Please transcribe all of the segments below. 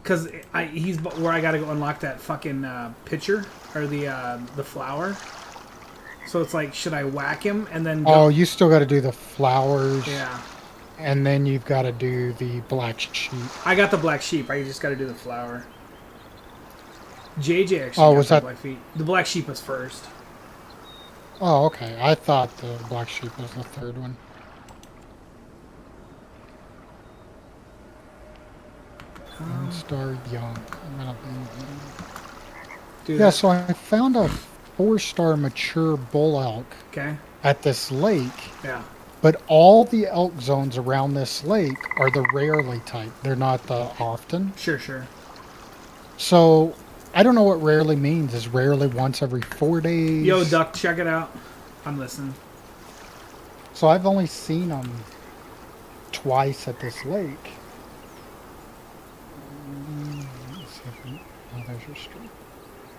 Because he's where I gotta go unlock that fucking pitcher or the flower. So it's like, should I whack him and then go? Oh, you still got to do the flowers, Yeah. and then you've got to do the black sheep. I got the black sheep. I just gotta do the flower. JJ Oh, actually got was the that? black feet. The black sheep was first. Oh, okay. I thought the black sheep was the third one. One star young. Dude, Yeah, so I found a 4-star mature bull elk okay. at this lake, Yeah. but all the elk zones around this lake are the rarely type. They're not the often. Sure, sure. So I don't know what rarely means. Is rarely once every 4 days? Yo, Duck, check it out. I'm listening. So I've only seen them twice at this lake. Let's see if oh, there's your street.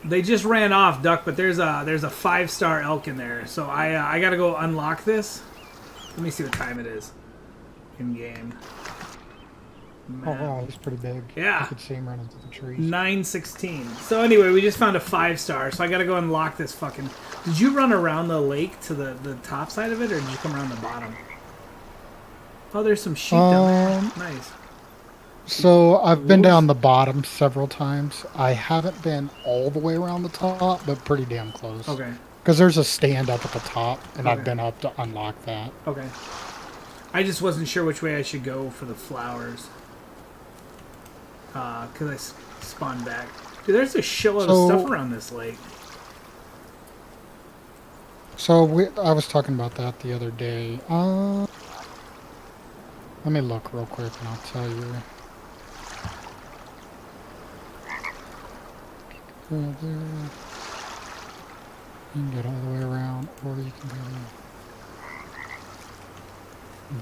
They just ran off, Duck, but there's a 5-star elk in there. So I gotta go unlock this. Let me see what time it is. In game. Oh wow, he's pretty big. Yeah. I could see him running through the trees. 9:16. So anyway, we just found a 5-star. So I gotta go unlock this fucking. Did you run around the lake to the top side of it, or did you come around the bottom? Oh, there's some sheep down there. Nice. So I've been Wolves? down the bottom several times. I haven't been all the way around the top, but pretty damn close. Okay. Because there's a stand up at the top, and Okay. I've been up to unlock that. Okay. I just wasn't sure which way I should go for the flowers. Because I spawned back. Dude, there's a shitload of stuff around this lake. So I was talking about that the other day. Let me look real quick, and I'll tell you. Go there. You can get all the way around, or you can go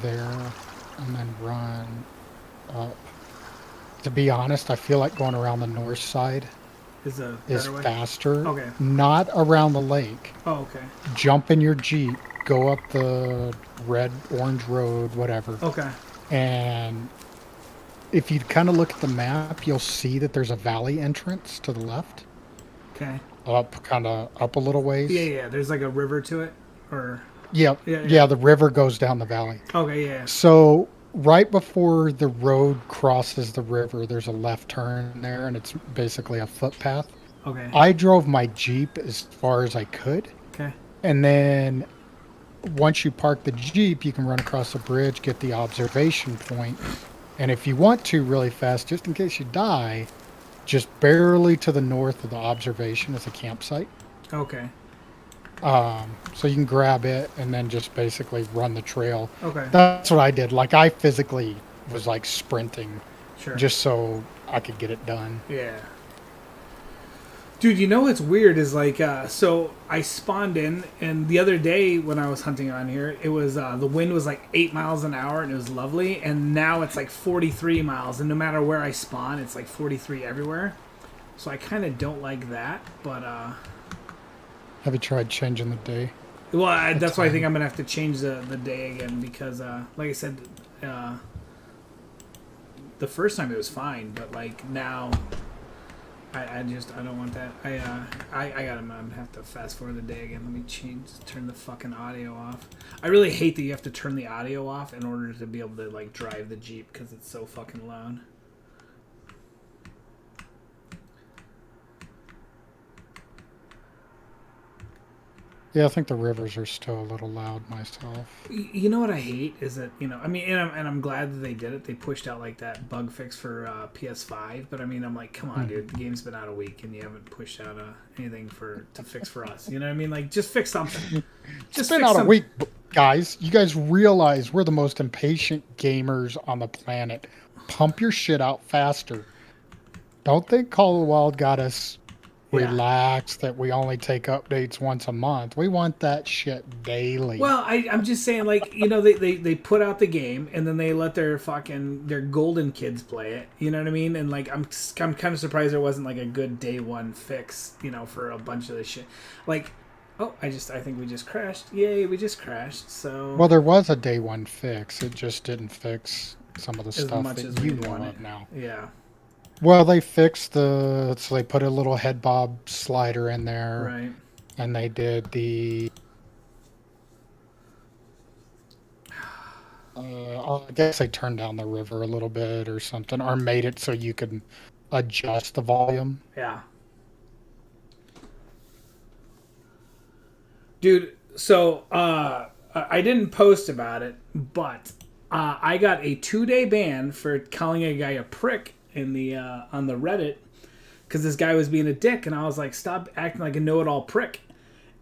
there and then run up. To be honest, I feel like going around the north side Is a is better way? faster. Okay. Not around the lake. Oh, okay. Jump in your Jeep, go up the red, orange road, whatever. Okay. And if you kind of look at the map, you'll see that there's a valley entrance to the left. Okay. Kind of up a little ways. Yeah, yeah. There's like a river to it, or Yep. yeah, yeah. Yeah, the river goes down the valley. Okay, yeah. So right before the road crosses the river, there's a left turn there, and it's basically a footpath. Okay. I drove my Jeep as far as I could, Okay. and then once you park the Jeep, you can run across the bridge, get the observation point, and if you want to really fast, just in case you die, just barely to the north of the observation is a campsite. Okay. So you can grab it and then just basically run the trail. Okay. That's what I did. Like I physically was like sprinting Sure. just so I could get it done. Yeah. Dude, you know what's weird is like, so I spawned in, and the other day when I was hunting on here, it was, the wind was like 8 miles an hour, and it was lovely, and now it's like 43 miles, and no matter where I spawn, it's like 43 everywhere. So I kind of don't like that, but, Have you tried changing the day? well, that's why I think I'm going to have to change the day again, because, like I said, the first time it was fine, but like now... I don't want that. I'm gonna have to fast forward the day again. Let me turn the fucking audio off. I really hate that you have to turn the audio off in order to be able to like drive the Jeep because it's so fucking loud. Yeah, I think the rivers are still a little loud myself. You know what I hate is that, you know, I mean, and I'm glad that they did it. They pushed out like that bug fix for PS5, but I mean, I'm like, come on, dude, the game's been out a week and you haven't pushed out anything to fix for us. You know what I mean? Like, just fix something. It's been out a week, guys. You guys realize we're the most impatient gamers on the planet. Pump your shit out faster. Don't think Call of the Wild got us relaxed that we only take updates once a month. We want that shit daily. Well, I'm just saying, like, you know, they put out the game and then they let their golden kids play it. You know what I mean? And like, I'm kind of surprised there wasn't like a good day one fix, you know, for a bunch of this shit. Like, oh, I think we just crashed. Yay, we just crashed. So well, there was a day one fix. It just didn't fix some of the as stuff much that as you we know wanted of now. Yeah. Well, they fixed so they put a little head bob slider in there, Right. and they did I guess they turned down the river a little bit or something, or made it so you could adjust the volume. Yeah. Dude, so I didn't post about it, but I got a 2-day ban for calling a guy a prick in the on the Reddit because this guy was being a dick, and I was like, stop acting like a know-it-all prick.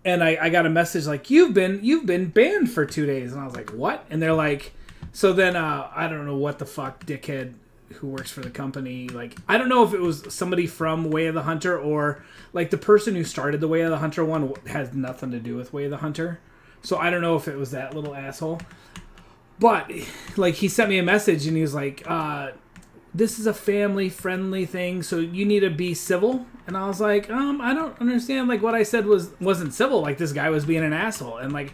And I got a message like, you've been banned for 2 days, and I was like, what? And they're like, so then I don't know what the fuck dickhead who works for the company, like, I don't know if it was somebody from Way of the Hunter, or like the person who started the Way of the Hunter one has nothing to do with Way of the Hunter, so I don't know if it was that little asshole. But like, he sent me a message and he was like, this is a family friendly thing, so you need to be civil. And I was like, I don't understand, like, what I said wasn't civil. Like, this guy was being an asshole, and like,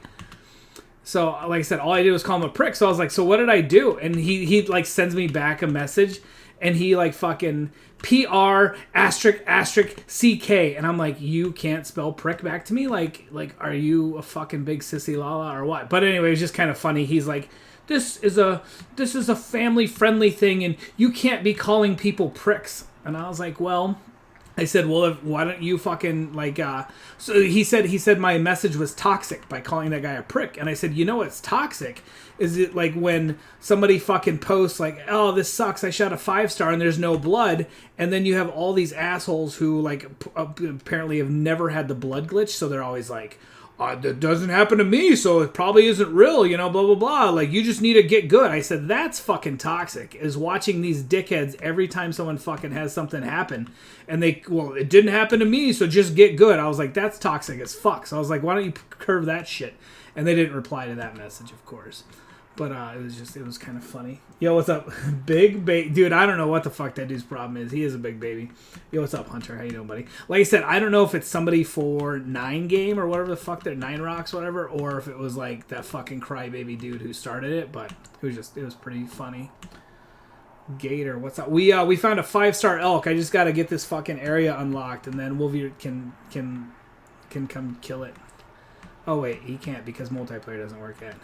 so, like I said, all I did was call him a prick. So I was like, so what did I do? And he like sends me back a message, and he like fucking PR asterisk asterisk CK. And I'm like, you can't spell prick back to me? Like, are you a fucking big sissy lala or what? But anyway, it was just kind of funny. He's like, this is a family friendly thing, and you can't be calling people pricks. And I was like, well, I said, well, why don't you fucking, like, so he said my message was toxic by calling that guy a prick. And I said, you know what's toxic? Is it like when somebody fucking posts like, oh, this sucks, I shot a 5-star and there's no blood. And then you have all these assholes who like apparently have never had the blood glitch. So they're always like, that doesn't happen to me, so it probably isn't real, you know, blah, blah, blah. Like, you just need to get good. I said, that's fucking toxic, is watching these dickheads every time someone fucking has something happen. And well, it didn't happen to me, so just get good. I was like, that's toxic as fuck. So I was like, why don't you curve that shit? And they didn't reply to that message, of course. But it was kind of funny. Yo, what's up? Big baby. Dude, I don't know what the fuck that dude's problem is. He is a big baby. Yo, what's up, Hunter? How you doing, buddy? Like I said, I don't know if it's somebody for 9 Game or whatever the fuck they're, 9 Rocks, whatever, or if it was like that fucking crybaby dude who started it, but it was pretty funny. Gator, what's up? We found a 5-star elk. I just gotta get this fucking area unlocked, and then Wolvie can come kill it. Oh wait, he can't because multiplayer doesn't work yet.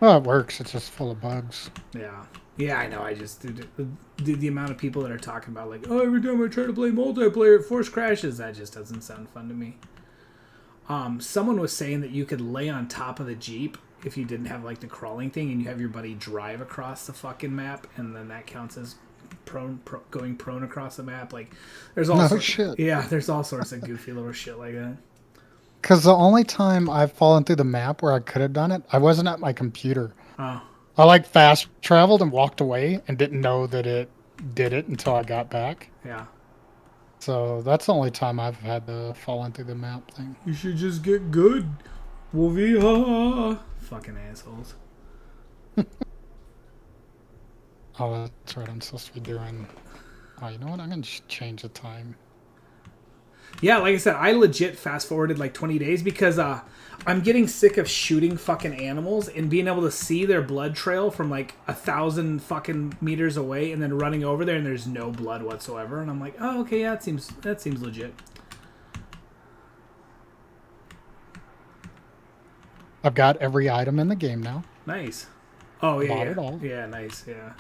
Well, it works. It's just full of bugs. Yeah, I know. I just the amount of people that are talking about like, oh, every time I try to play multiplayer, it force crashes. That just doesn't sound fun to me. Someone was saying that you could lay on top of the Jeep if you didn't have like the crawling thing, and you have your buddy drive across the fucking map, and then that counts as going prone across the map. Like, there's all there's all sorts of goofy little shit like that. Because the only time I've fallen through the map where I could have done it, I wasn't at my computer. Oh. I like fast traveled and walked away and didn't know that it did it until I got back. Yeah. So that's the only time I've had the falling through the map thing. You should just get good. Wolvie, ha. Fucking assholes. Oh, that's right. I'm supposed to be doing... Oh, you know what? I'm going to change the time. Yeah, like I said, I legit fast-forwarded like 20 days because I'm getting sick of shooting fucking animals and being able to see their blood trail from like 1,000 fucking meters away and then running over there and there's no blood whatsoever. And I'm like, oh, okay, yeah, that seems legit. I've got every item in the game now. Nice. Oh, yeah, Bought yeah. it all. Yeah, nice, yeah.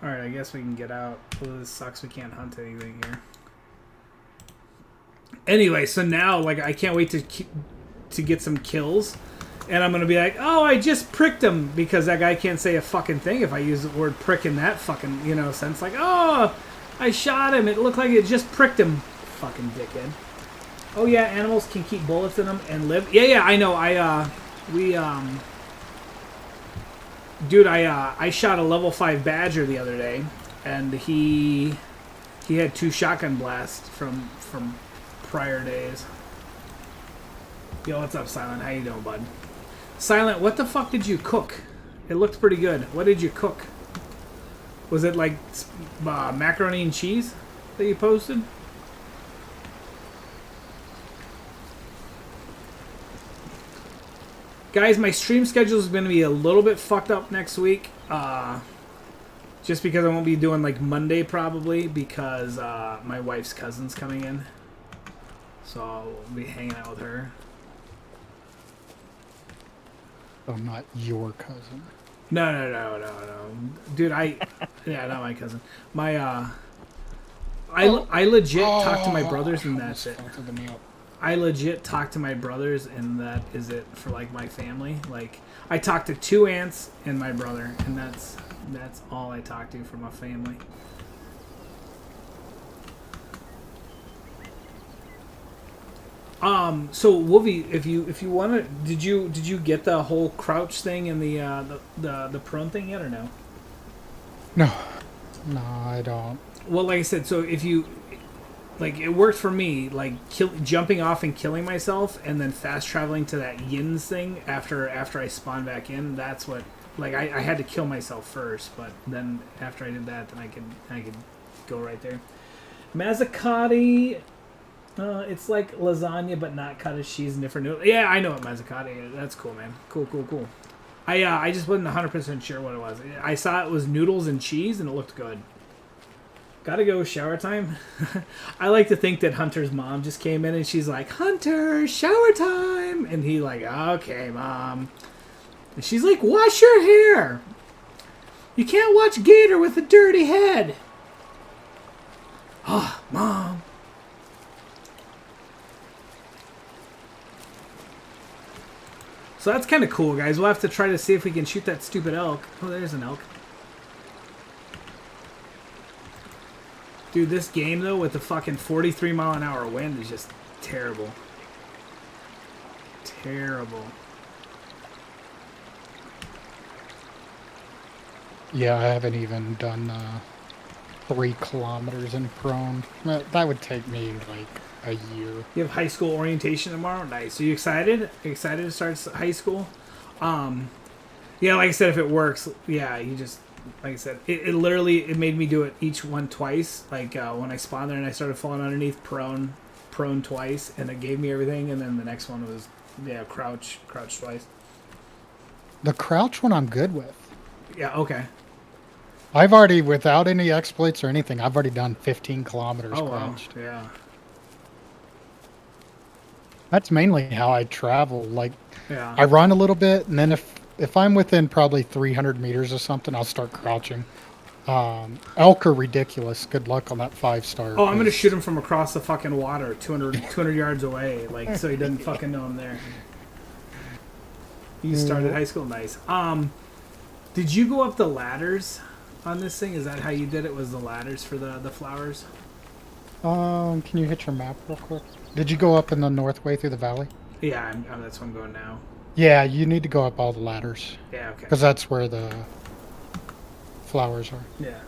Alright, I guess we can get out. Oh, this sucks, we can't hunt anything here. Anyway, so now, like, I can't wait to get some kills. And I'm going to be like, oh, I just pricked him. Because that guy can't say a fucking thing if I use the word prick in that fucking, sense. Like, oh, I shot him. It looked like it just pricked him. Fucking dickhead. Oh, yeah, animals can keep bullets in them and live. Yeah, I know. Dude, I shot a level 5 badger the other day, and he had 2 shotgun blasts from prior days. Yo, what's up, Silent? How you doing, bud? Silent, what the fuck did you cook? It looked pretty good. What did you cook? Was it like macaroni and cheese? that you posted? Guys, my stream schedule is going to be a little bit fucked up next week. Just because I won't be doing like Monday probably because my wife's cousin's coming in. So I'll be hanging out with her. Oh, not your cousin. No. Dude, yeah, not my cousin. My, I legit talk to my brothers and that's it. I legit talk to my brothers and that is it for like my family. Like I talk to 2 aunts and my brother and that's all I talk to for my family. So Wolvie, if you want to, did you get the whole crouch thing and the prone thing yet or no? No, I don't. Well, like I said, so if you like, it worked for me, like jumping off and killing myself, and then fast traveling to that yins thing after I spawned back in. That's what, like, I had to kill myself first, but then after I did that, then I could go right there. Mazzacati. It's like lasagna, but not cottage cheese and different noodles. Yeah, I know what mazzacati is. That's cool, man. Cool. I just wasn't 100% sure what it was. I saw it was noodles and cheese, and it looked good. Gotta go, shower time. I like to think that Hunter's mom just came in and she's like, Hunter, shower time. And he like, okay, Mom. And she's like, wash your hair. You can't watch Gator with a dirty head. Oh, Mom. So that's kind of cool, guys. We'll have to try to see if we can shoot that stupid elk. Oh, there's an elk. Dude, this game, though, with the fucking 43-mile-an-hour wind is just terrible. Terrible. Yeah, I haven't even done 3 kilometers in prone. That would take me, like, a year. You have high school orientation tomorrow? Nice. Are you excited? Are you excited to start high school? Yeah, like I said, if it works, yeah, you just... Like I said, it literally, it made me do it each one twice. Like when I spawned there and I started falling underneath prone twice, and it gave me everything. And then the next one was, yeah, crouch twice. The crouch one I'm good with. Yeah, okay. I've already, without any exploits or anything, I've already done 15 kilometers crouched. Wow. Yeah. That's mainly how I travel. Like, Yeah. I run a little bit, and then if I'm within probably 300 meters or something, I'll start crouching. Elk are ridiculous. Good luck on that 5-star. Oh, I'm gonna shoot him from across the fucking water, 200 yards away, like so he doesn't fucking know I'm there. You started high school, nice. Did you go up the ladders on this thing? Is that how you did it? Was the ladders for the flowers? Can you hit your map real quick? Did you go up in the north way through the valley? Yeah, that's where I'm going now. Yeah, you need to go up all the ladders. Yeah, okay. Because that's where the flowers are. Yeah.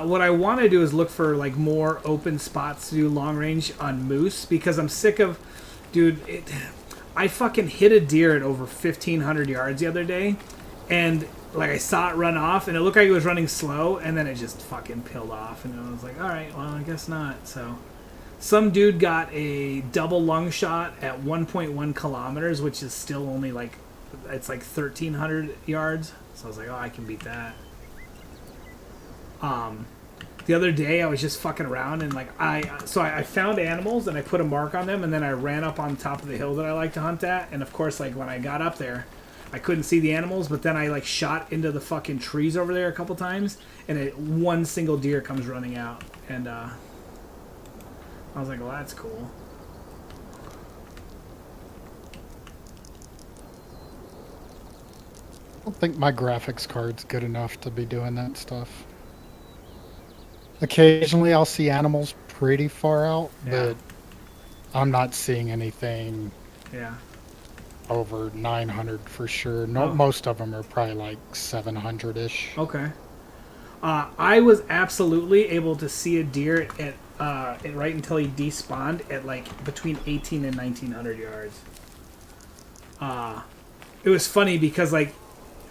What I want to do is look for like more open spots to do long range on moose because I'm sick of, dude. I fucking hit a deer at over 1,500 yards the other day, and like I saw it run off, and it looked like it was running slow, and then it just fucking peeled off, and I was like, all right, well, I guess not. So. Some dude got a double lung shot at 1.1 kilometers, which is still only like, it's like 1,300 yards. So I was like, oh, I can beat that. The other day I was just fucking around and like I found animals and I put a mark on them and then I ran up on top of the hill that I like to hunt at. And of course, like when I got up there, I couldn't see the animals, but then I like shot into the fucking trees over there a couple times and one single deer comes running out and, I was like, well, that's cool. I don't think my graphics card's good enough to be doing that stuff. Occasionally I'll see animals pretty far out, but I'm not seeing anything over 900 for sure. No, most of them are probably like 700-ish. Okay. I was absolutely able to see a deer at right until he despawned at like between 18 and 1900 yards. It was funny because like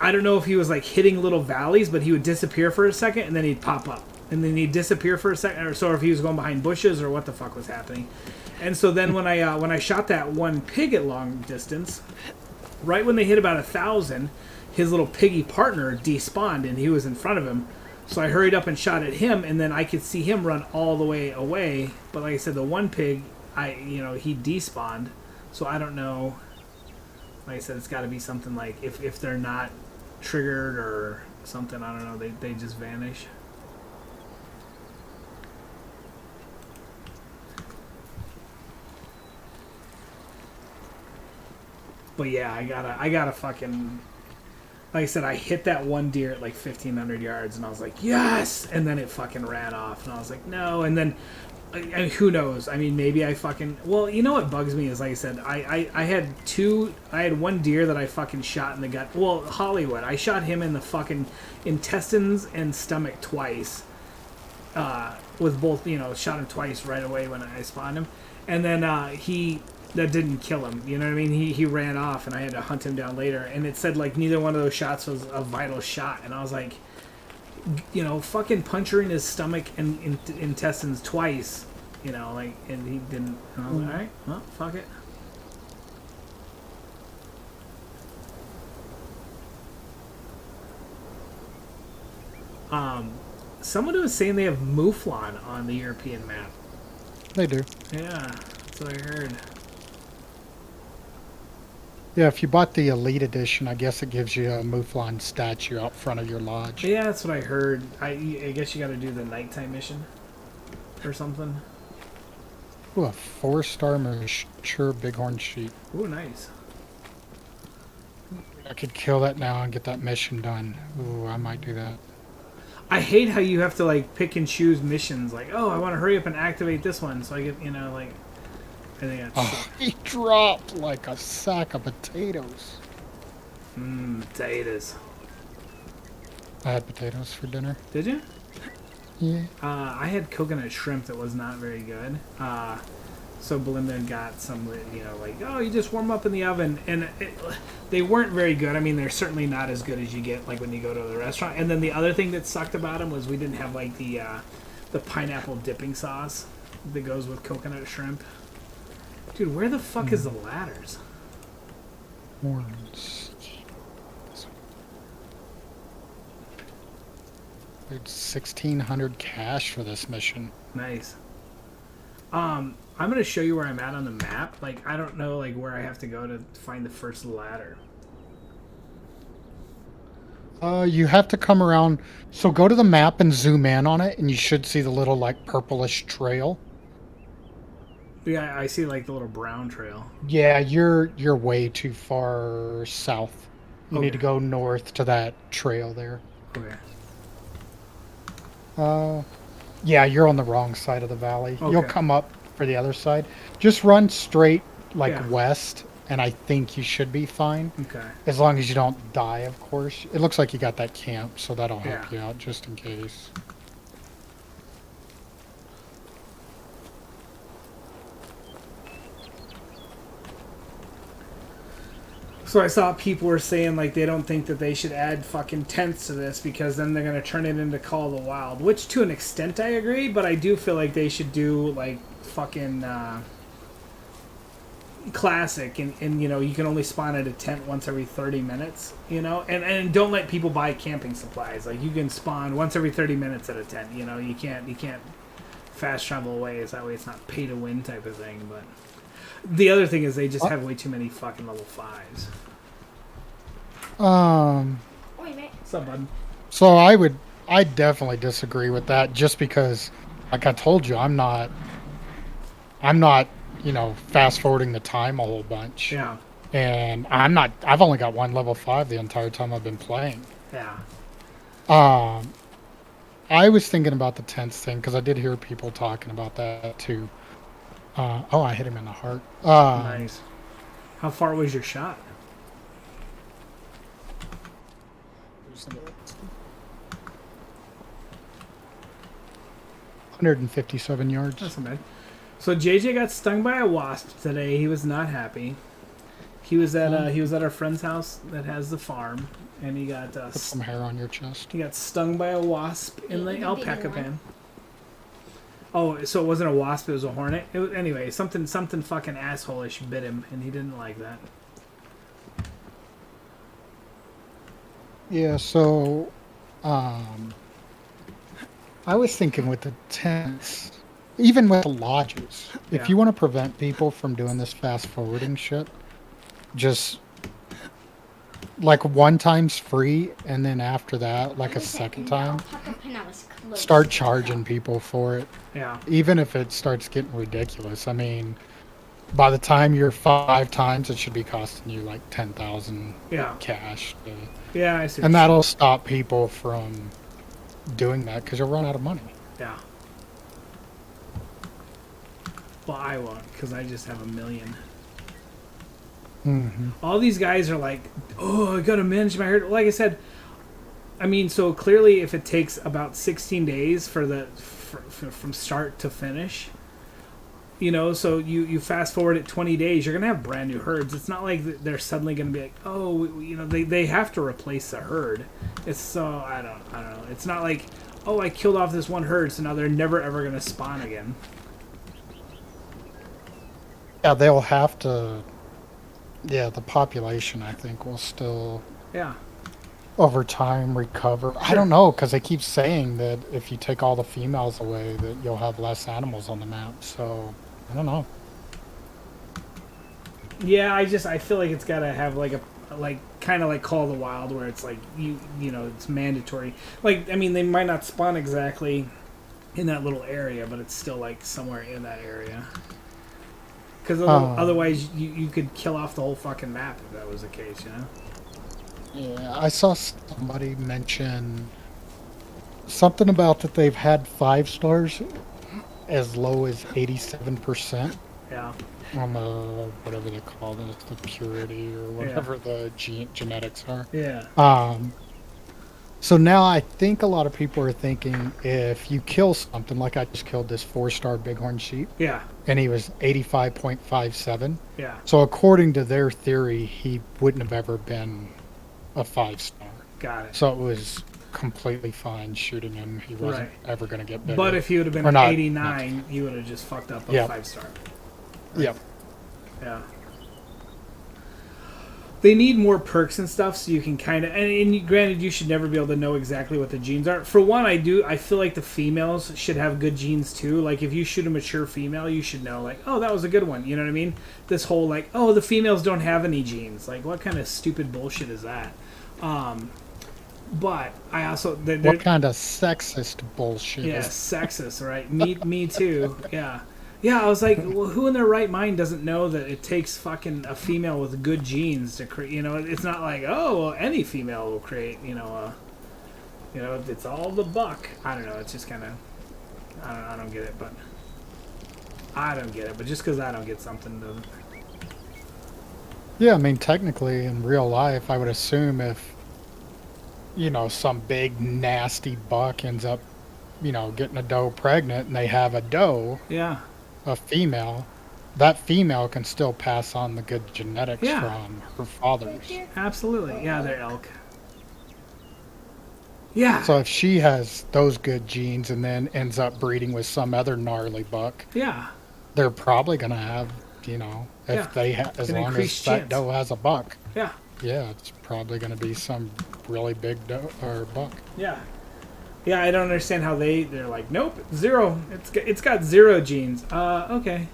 I don't know if he was like hitting little valleys, but he would disappear for a second and then he'd pop up. And then he'd disappear for a second, or so if he was going behind bushes or what the fuck was happening. And so then when I shot that one pig at long distance, right when they hit about 1,000, his little piggy partner despawned and he was in front of him. So I hurried up and shot at him, and then I could see him run all the way away. But like I said, the one pig, he despawned. So I don't know. Like I said, it's got to be something like if they're not triggered or something. I don't know. They just vanish. But yeah, I gotta fucking. Like I said, I hit that one deer at like 1,500 yards, and I was like, yes! And then it fucking ran off, and I was like, no. And then, who knows? I mean, maybe I fucking... Well, you know what bugs me is, like I said, I had one deer that I fucking shot in the gut. Well, Hollywood. I shot him in the fucking intestines and stomach twice. With both, shot him twice right away when I spawned him. And then that didn't kill him. You know what I mean? He ran off, and I had to hunt him down later. And it said, like, neither one of those shots was a vital shot. And I was like, fucking puncturing his stomach and intestines twice. And he didn't. And I was like, all right, well, fuck it. Someone was saying they have Mouflon on the European map. They do. Yeah, that's what I heard. Yeah, if you bought the Elite Edition, I guess it gives you a Mouflon statue out front of your lodge. Yeah, that's what I heard. I guess you got to do the nighttime mission or something. Ooh, a 4-star mature bighorn sheep. Ooh, nice. I could kill that now and get that mission done. Ooh, I might do that. I hate how you have to like pick and choose missions. Like, oh, I want to hurry up and activate this one, so I get, like. I think that's. Oh, he dropped like a sack of potatoes. Potatoes. I had potatoes for dinner. Did you? Yeah. I had coconut shrimp that was not very good. So Belinda got some, like, oh, you just warm up in the oven. And they weren't very good. I mean, they're certainly not as good as you get, like, when you go to the restaurant. And then the other thing that sucked about them was we didn't have, like, the pineapple dipping sauce that goes with coconut shrimp. Dude, where the fuck is the ladders? Horns. It's 1,600 cash for this mission. Nice. I'm gonna show you where I'm at on the map. Like, I don't know, like, where I have to go to find the first ladder. You have to come around. So go to the map and zoom in on it, and you should see the little, like, purplish trail. Yeah, I see, like, the little brown trail. Yeah, you're way too far south. You need to go north to that trail there. Okay. Yeah, you're on the wrong side of the valley. Okay. You'll come up for the other side. Just run straight, like, Yeah. west, and I think you should be fine. Okay. As long as you don't die, of course. It looks like you got that camp, so that'll help Yeah. you out just in case. So I saw people were saying, like, they don't think that they should add fucking tents to this because then they're going to turn it into Call of the Wild. Which, to an extent, I agree, but I do feel like they should do, like, fucking classic. And you can only spawn at a tent once every 30 minutes, And don't let people buy camping supplies. Like, you can spawn once every 30 minutes at a tent, You can't fast travel away. That way it's not pay to win type of thing, but... The other thing is they just have way too many fucking level 5s. What's up, bud? So I definitely disagree with that just because, like I told you, I'm not, fast forwarding the time a whole bunch. Yeah. And I've only got one level 5 the entire time I've been playing. Yeah. I was thinking about the tents thing because I did hear people talking about that too. I hit him in the heart. Nice. How far was your shot? 157 yards. That's not bad. So JJ got stung by a wasp today. He was not happy. he was at our friend's house that has the farm, and he got Put some hair on your chest. he got stung by a wasp in the alpaca pen. Oh, so it wasn't a wasp; it was a hornet. It was, anyway, something fucking asshole-ish bit him, and he didn't like that. Yeah, so I was thinking with the tents, even with the lodges, Yeah. if you want to prevent people from doing this fast forwarding shit, just like one time's free, and then after that, like a second time, start charging people for it. Yeah. Even if it starts getting ridiculous. I mean, by the time you're 5 times, it should be costing you like 10,000 Yeah. cash. Yeah, I see. And that'll stop people from doing that because you'll run out of money. Yeah. Well, I won't, because I just have 1 million. Mm-hmm. All these guys are like, oh, I gotta manage my herd. Like I said, I mean, so clearly if it takes about 16 days from start to finish, you know, so you fast forward at 20 days, you're going to have brand new herds. It's not like they're suddenly going to be like, oh, you know, they have to replace the herd. It's so, I don't know. It's not like, oh, I killed off this one herd, so now they're never ever going to spawn again. Yeah, they'll have to. Yeah, the population, I think, will still, Yeah. over time, recover. I don't know, because they keep saying that if you take all the females away, that you'll have less animals on the map. So, I don't know. Yeah, I feel like it's got to have like kind of like Call of the Wild, where it's like you know it's mandatory. Like, I mean, they might not spawn exactly in that little area, but it's still like somewhere in that area. Because otherwise, you could kill off the whole fucking map if that was the case, you know. Yeah, I saw somebody mention something about that they've had 5 stars as low as 87%. Yeah. On the whatever they call this, the purity or whatever the genetics are. Yeah. So now I think a lot of people are thinking if you kill something, like I just killed this 4-star bighorn sheep. Yeah. And he was 85.57. Yeah. So according to their theory, he wouldn't have ever been a 5-star. Got it. So it was completely fine shooting him. He wasn't ever going to get bigger. But if he would have been Or an not- 89, he would have just fucked up a 5-star. Yep. Yeah. They need more perks and stuff so you can kind of... And granted, you should never be able to know exactly what the genes are. For one, I feel like the females should have good genes too. Like, if you shoot a mature female, you should know, like, oh, that was a good one. You know what I mean? This whole, like, oh, the females don't have any genes. Like, what kind of stupid bullshit is that? But I also... What kind of sexist bullshit yeah, is sexist, right? Me too. Yeah. Yeah, I was like, well, who in their right mind doesn't know that it takes fucking a female with good genes to create, you know, it's not like, oh, well, any female will create, it's all the buck. I don't know, it's just kind of, I don't get it, but just because I don't get something doesn't. Yeah, I mean, technically, in real life, I would assume if, some big, nasty buck ends up, getting a doe pregnant and they have a doe, a female, that female can still pass on the good genetics from her fathers. Absolutely. Yeah, they're elk. Yeah. So if she has those good genes and then ends up breeding with some other gnarly buck, they're probably going to have, if they as long as that doe has a buck. Yeah. Yeah, it's probably going to be some really big doe or buck. Yeah. Yeah, I don't understand how they're like, nope, 0. It's got 0 genes. Okay.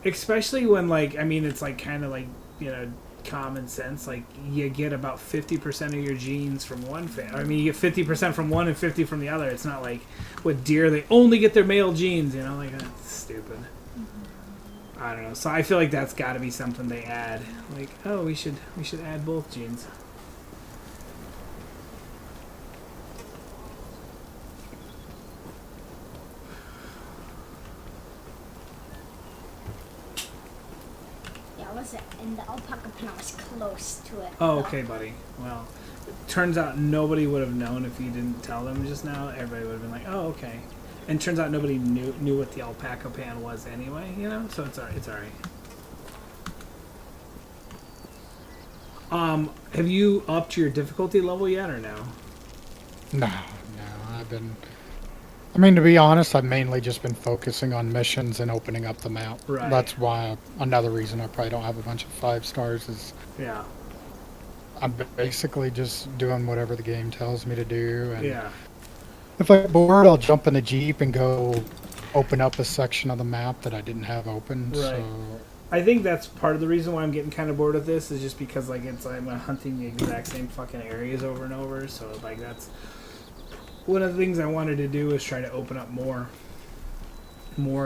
Especially when, like, I mean, it's like kind of like, common sense. Like, you get about 50% of your genes from one family. I mean, you get 50% from one and 50 from the other. It's not like with deer, they only get their male genes, like, that's stupid. I don't know. So I feel like that's got to be something they add. Like, oh, we should add both genes. In the alpaca pen, I was close to it. Oh, okay, buddy. Well, it turns out nobody would have known if you didn't tell them just now. Everybody would have been like, oh, okay. And turns out nobody knew what the alpaca pan was anyway, So it's all right. Have you upped your difficulty level yet, or no? No, I've been. I mean, to be honest, I've mainly just been focusing on missions and opening up the map. Right. That's why another reason I probably don't have a bunch of 5 stars is Yeah. I'm basically just doing whatever the game tells me to do. And Yeah. if I get bored, I'll jump in the Jeep and go open up a section of the map that I didn't have open. Right. So I think that's part of the reason why I'm getting kind of bored with this is just because like I'm hunting the exact same fucking areas over and over. So like that's one of the things I wanted to do is try to open up more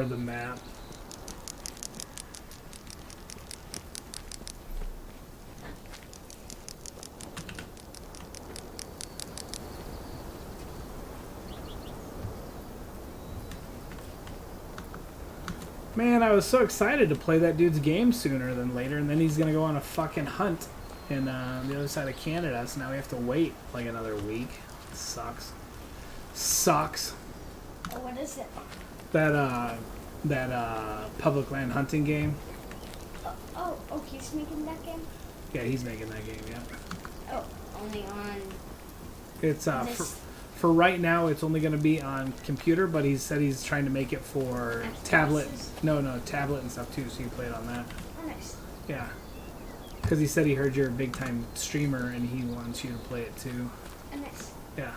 of the map. Man, I was so excited to play that dude's game sooner than later, and then he's gonna go on a fucking hunt in the other side of Canada, so now we have to wait like another week. It sucks. Sucks. Oh, what is it? That public land hunting game. Oh, he's making that game? Yeah, he's making that game, yeah. Oh, only on It's this. for right now it's only gonna be on computer, but he said he's trying to make it for tablet. Xboxes? No, tablet and stuff too, so you play it on that. Oh, nice. Yeah. Because he said he heard you're a big time streamer and he wants you to play it too. Oh, nice. Yeah.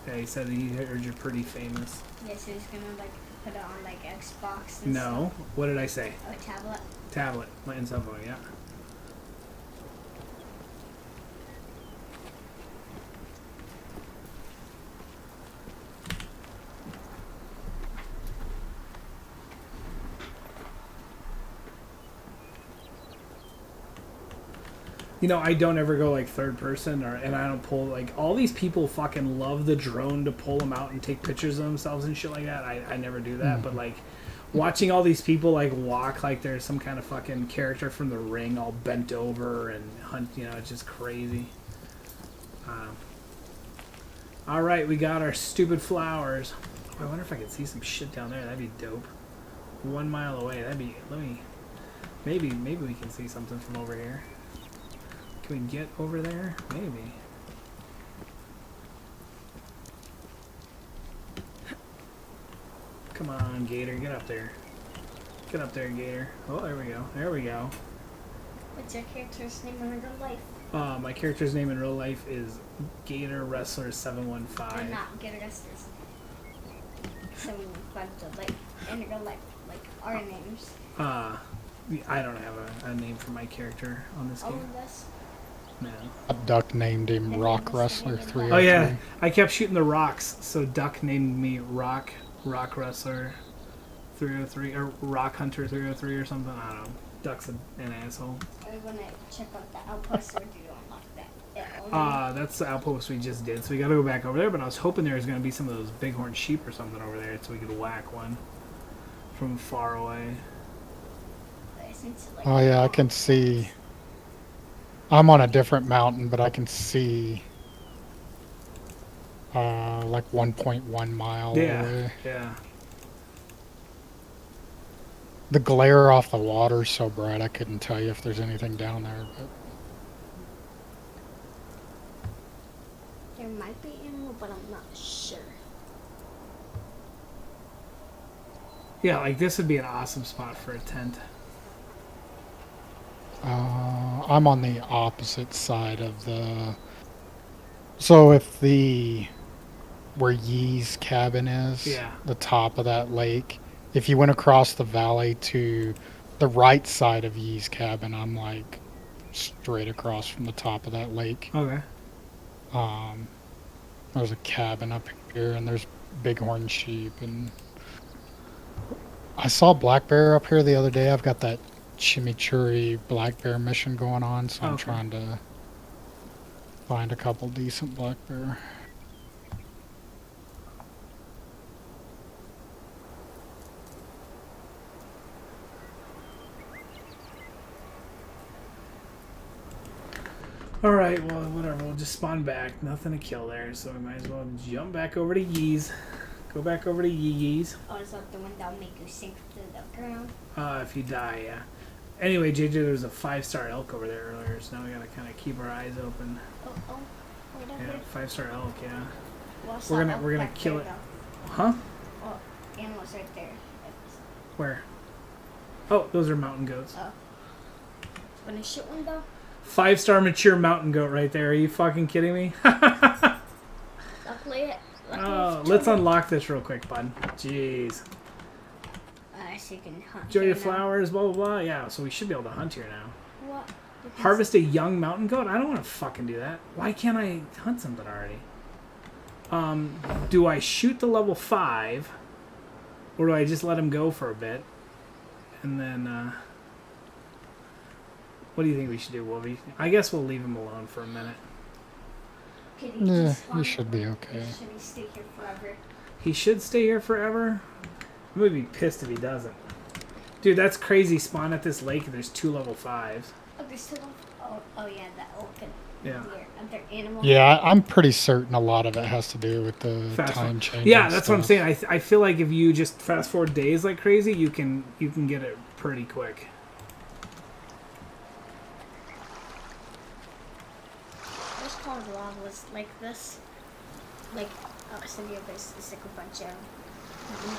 Yeah, he said he heard you're pretty famous. Yeah, so he's gonna like put it on like Xbox and No. What did I say? stuff. Oh, tablet. Tablet and cell phone, yeah. You know, I don't ever go like third person, and I don't pull like all these people fucking love the drone to pull them out and take pictures of themselves and shit like that. I never do that, but like watching all these people like walk like they're some kind of fucking character from The Ring, all bent over and hunt. You know, it's just crazy. All right, we got our stupid flowers. Oh, I wonder if I could see some shit down there. That'd be dope. 1 mile away. That'd be. Let me. Maybe we can see something from over here. Can we get over there? Maybe. Come on, Gator, get up there. Get up there, Gator. Oh, there we go. There we go. What's your character's name in real life? My character's name in real life is Gator Wrestler Or 715. not get arrested. Some fun to like in real life, like our names. I don't have a name for my character on this All game. of us. No. a Duck named him Rock Wrestler 3. Oh yeah, I kept shooting the rocks, so Duck named me Rock Wrestler 303 or Rock Hunter 303 or something. I don't know. Duck's an asshole. Are we gonna check out the outpost or do you unlock that? Yeah, That's the outpost we just did, so we gotta go back over there, but I was hoping there was gonna be some of those bighorn sheep or something over there so we could whack one from far away. Oh yeah, I can see. I'm on a different mountain, but I can see like 1.1 mile away. Yeah. The glare off the water's so bright I couldn't tell you if there's anything down there. But there might be animal, but I'm not sure. Yeah, like this would be an awesome spot for a tent. I'm on the opposite side of the. So if where Yee's cabin is, Yeah. the top of that lake, if you went across the valley to the right side of Yee's cabin, I'm like straight across from the top of that lake. Okay. There's a cabin up here, and there's bighorn sheep, and I saw black bear up here the other day. I've got that chimichurri black bear mission going on, so I'm Okay. trying to find a couple decent black bear. Alright, well, whatever. We'll just spawn back. Nothing to kill there, so we might as well jump back over to Yee's. Go back over to Yee's. Oh, is that the one that'll make you sink to the ground? If you die, yeah. Anyway, JJ, there was a 5-star elk over there earlier, so now we gotta kind of keep our eyes open. Oh, wait up Yeah, here. 5-star elk. Yeah. Well, We're gonna kill it. Huh? Oh, animals right there. Where? Oh, those are mountain goats. Oh. Wanna shoot one though? 5-star mature mountain goat right there. Are you fucking kidding me? Luckily, Oh, let's unlock this real quick, bud. Jeez. So you can hunt. Enjoy here your now. flowers, blah, blah, blah. Yeah, so we should be able to hunt here now. What? You can Harvest a young mountain goat? I don't want to fucking do that. Why can't I hunt something already? Do I shoot the level 5? Or do I just let him go for a bit? And then, what do you think we should do, Wolvie? I guess we'll leave him alone for a minute. Can Yeah, just you hunt? should be okay. Should he stay here forever? He should stay here forever? I'm gonna be pissed if he doesn't. Dude, that's crazy. Spawn at this lake and there's 2 level 5s. Oh, there's still. Oh yeah, that elk and Yeah. deer. Other animal. Yeah, I'm pretty certain a lot of it has to do with the Fast time forward. change. Yeah, and that's what I'm stuff. saying. I feel like if you just fast forward days like crazy, you can get it pretty quick. There's called llamas like this. Like, so you have this, it's like a bunch of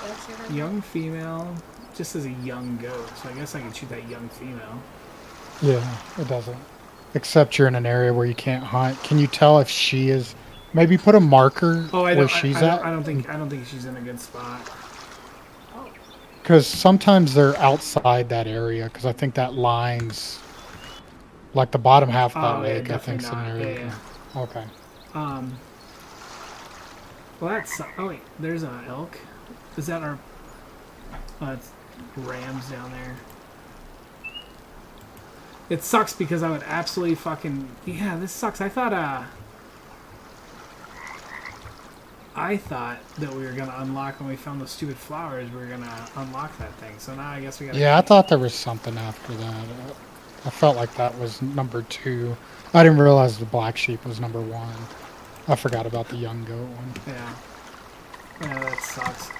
goats or whatever. Young female, just as a young goat. So I guess I can shoot that young female. Yeah, it doesn't. Except you're in an area where you can't hunt. Can you tell if she is? Maybe put a marker Oh, I where don't. she's I at. don't think she's in a good spot. Oh, Because sometimes they're outside that area. Because I think that line's like the bottom half of that Oh, yeah, lake. I think definitely is an not. area. Yeah, Okay. Well, that's. Oh wait, there's an elk. Is that our? Oh, it's rams down there. It sucks because I would absolutely fucking yeah. This sucks. I thought that we were gonna unlock when we found those stupid flowers. We were gonna unlock that thing. So now I guess we gotta. Yeah, I thought there was something after that. I felt like that was number 2. I didn't realize the black sheep was number 1. I forgot about the young goat one. Yeah. Yeah, that sucks.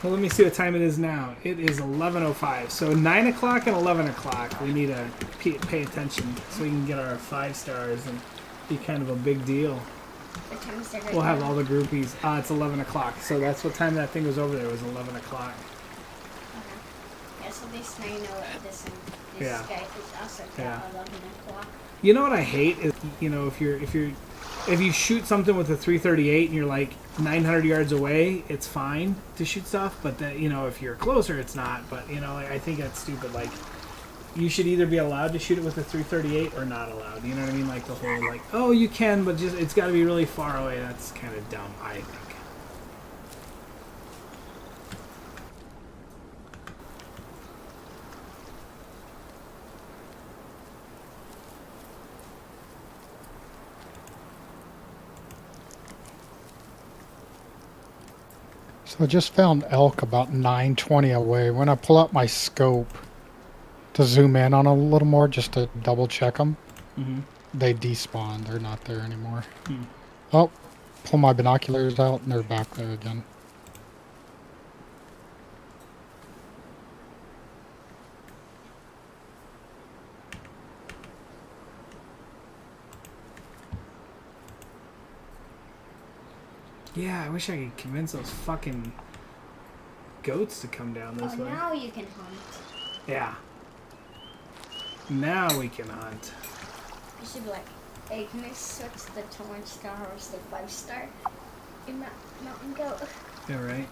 Well, let me see what time it is now. It is 11:05. So 9 o'clock and 11 o'clock. We need to pay attention so we can get our 5 stars and be kind of a big deal. what time is it right We'll have now? all the groupies. It's 11 o'clock. So that's what time that thing was over there. Was 11 o'clock. Okay. Yeah, so this now you know what this and this Yeah. guy is also at Yeah. 11 o'clock. You know what I hate is, you know, if you shoot something with a 338 and you're like 900 yards away, it's fine to shoot stuff. But that, you know, if you're closer, it's not. But you know, I think that's stupid. Like, you should either be allowed to shoot it with a 338 or not allowed. You know what I mean? Like the whole like, oh, you can, but just it's got to be really far away. That's kind of dumb, I think. So I just found elk about 920 away. When I pull up my scope to zoom in on a little more just to double check them, Mm-hmm. they despawn. They're not there anymore. Hmm. Oh, pull my binoculars out and they're back there again. Yeah, I wish I could convince those fucking goats to come down this Oh, way. now you can hunt. Yeah. Now we can hunt. You should be like, hey, can I switch the 2-star horse to 5-star? In that mountain goat. Yeah, right.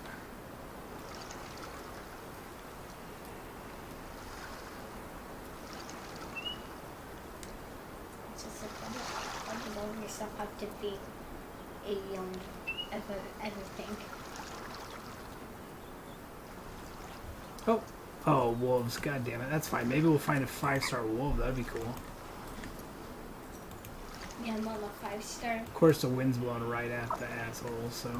It's just like, you know, yourself have to be a young everything. Oh, wolves. God damn it. That's fine. Maybe we'll find a 5-star wolf. That'd be cool. Yeah, I'm on a 5-star. Of course, the wind's blowing right at the asshole, so.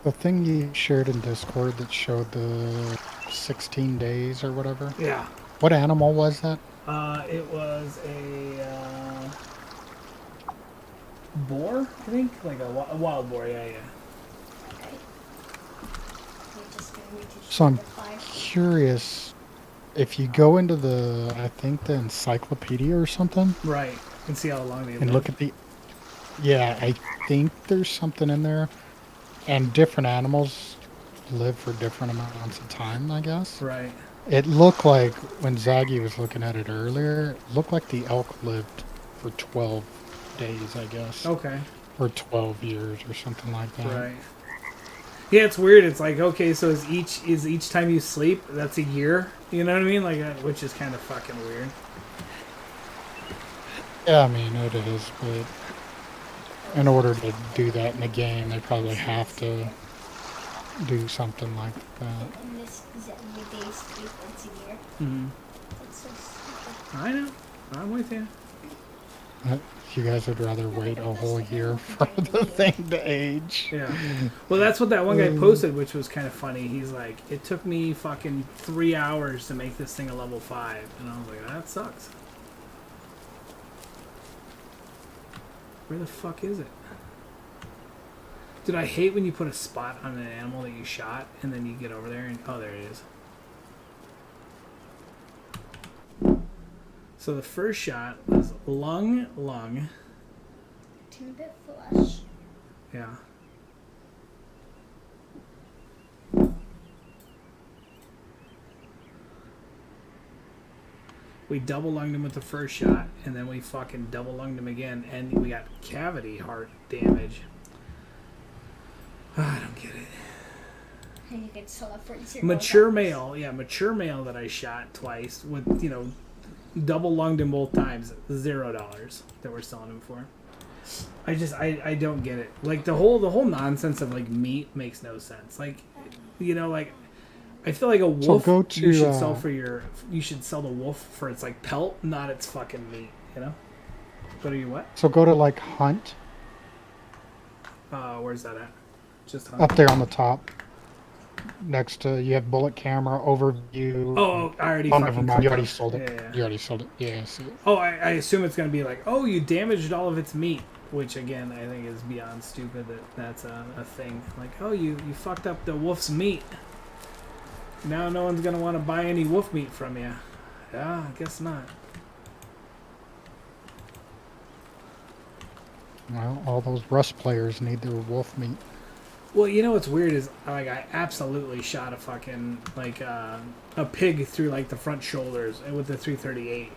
The thing you shared in Discord that showed the 16 days or whatever. Yeah. What animal was that? It was a boar, I think, like a wild boar. Yeah, yeah. Okay. You're just gonna need to So I'm the fire. curious if you go into the, I think the encyclopedia or something, Right. And see how long they and live. look at the, yeah, I think there's something in there, and different animals live for different amounts of time, I guess. Right. It looked like when Zaggy was looking at it earlier, it looked like the elk lived for 12 days, I guess, Okay. or 12 years or something like that. Right. Yeah, it's weird. It's like, okay, so is each time you sleep, that's a year. You know what I mean? Like, which is kind of fucking weird. Yeah, I mean, it is, but in order to do that in the game, they probably have to do something like that. And this is every day sleep once a year. Mm-hmm. That's so stupid. I know. I'm with you. You guys would rather wait a whole year for the thing to age. Yeah. Well, that's what that one guy posted, which was kind of funny. He's like, it took me fucking 3 hours to make this thing a level 5. And I was like, that sucks. Where the fuck is it? Dude, I hate when you put a spot on an animal that you shot, and then you get over there, and oh, there it is. So the first shot was lung. Too bit flush. Yeah. We double lunged him with the first shot, and then we fucking double lunged him again, and we got cavity heart damage. I don't get it. And you can sell it for $0. Mature male that I shot twice with, double lunged him both times, $0 that we're selling him for. I don't get it. Like the whole nonsense of like meat makes no sense. Like, like I feel like a wolf you should sell you should sell the wolf for its like pelt, not its fucking meat, Go to your what? So go to like hunt. Where's that at? Just hunt. Up there on the top. Next to, you have bullet camera, overview. Oh, I already Oh, fucking never mind. You already clicked sold it. Yeah. You already sold it. Yeah, I see it. Oh, I assume it's going to be like, oh, you damaged all of its meat. Which, again, I think is beyond stupid that's a thing. Like, oh, you fucked up the wolf's meat. Now no one's going to want to buy any wolf meat from you. Yeah, I guess not. Well, all those Rust players need their wolf meat. Well, what's weird is, like, I absolutely shot a fucking, like, a pig through, like, the front shoulders with the 338.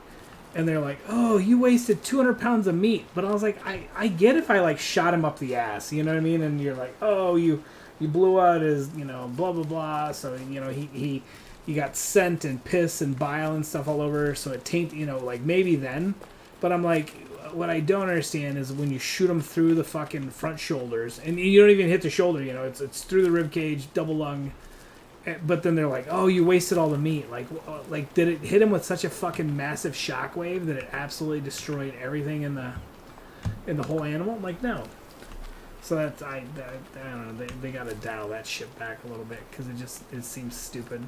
And they're like, oh, you wasted 200 pounds of meat. But I was like, I get if I, like, shot him up the ass, you know what I mean? And you're like, oh, you blew out his, blah, blah, blah. So, he got scent and piss and bile and stuff all over. So it tainted, like, maybe then. But I'm like, what I don't understand is when you shoot them through the fucking front shoulders. And you don't even hit the shoulder, it's through the rib cage, double lung. But then they're like, oh, you wasted all the meat. Like, did it hit him with such a fucking massive shockwave that it absolutely destroyed everything in the whole animal? Like, no. So that's, I don't know, they gotta dial that shit back a little bit, because it seems stupid.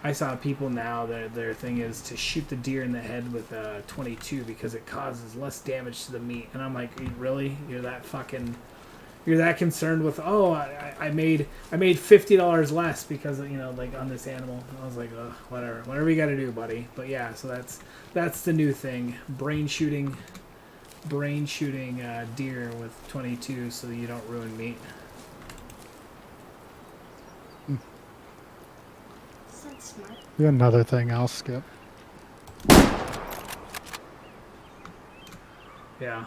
I saw people now that their thing is to shoot the deer in the head with a 22 because it causes less damage to the meat. And I'm like, really? You're that concerned with, oh, I made $50 less because, like on this animal. I was like, ugh, whatever you got to do, buddy. But yeah, so that's the new thing. Brain shooting deer with 22 so that you don't ruin meat. Smart. Another thing I'll skip. Yeah.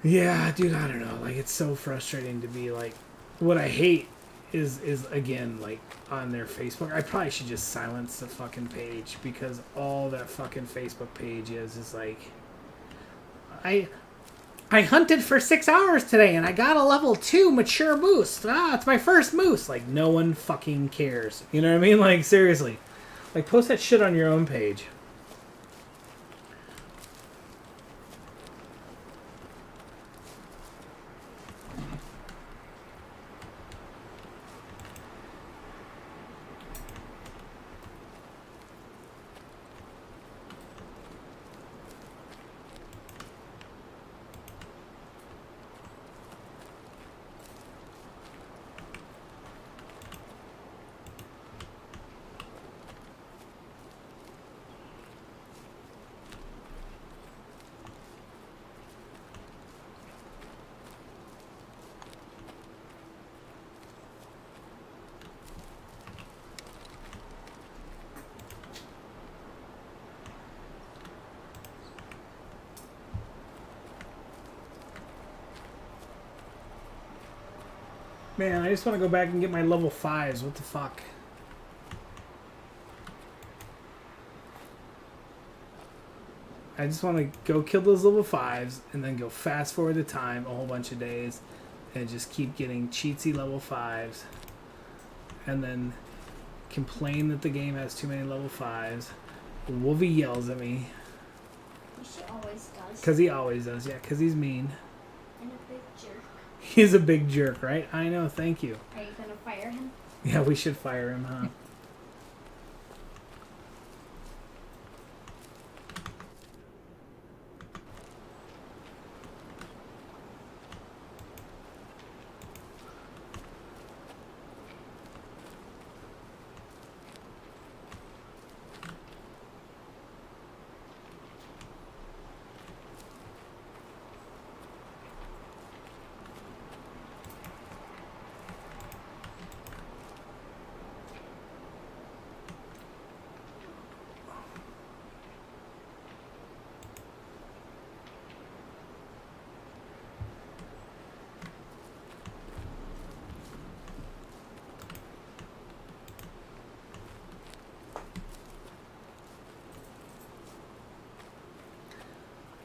Yeah, dude, I don't know. Like, it's so frustrating to be like, what I hate is again, like, on their Facebook. I probably should just silence the fucking page, because all that fucking Facebook page is like, I I hunted for 6 hours today and I got a level 2 mature moose. Ah, it's my first moose. Like, no one fucking cares. You know what I mean? Like, seriously. Like, post that shit on your own page. Man, I just want to go back and get my level 5s. What the fuck? I just want to go kill those level 5s and then go fast forward the time a whole bunch of days and just keep getting cheatsy level 5s and then complain that the game has too many level 5s. Wolvie yells at me. She always does. Because he always does, yeah, because he's mean. And a big jerk. He's a big jerk, right? I know, thank you. Are you gonna fire him? Yeah, we should fire him, huh?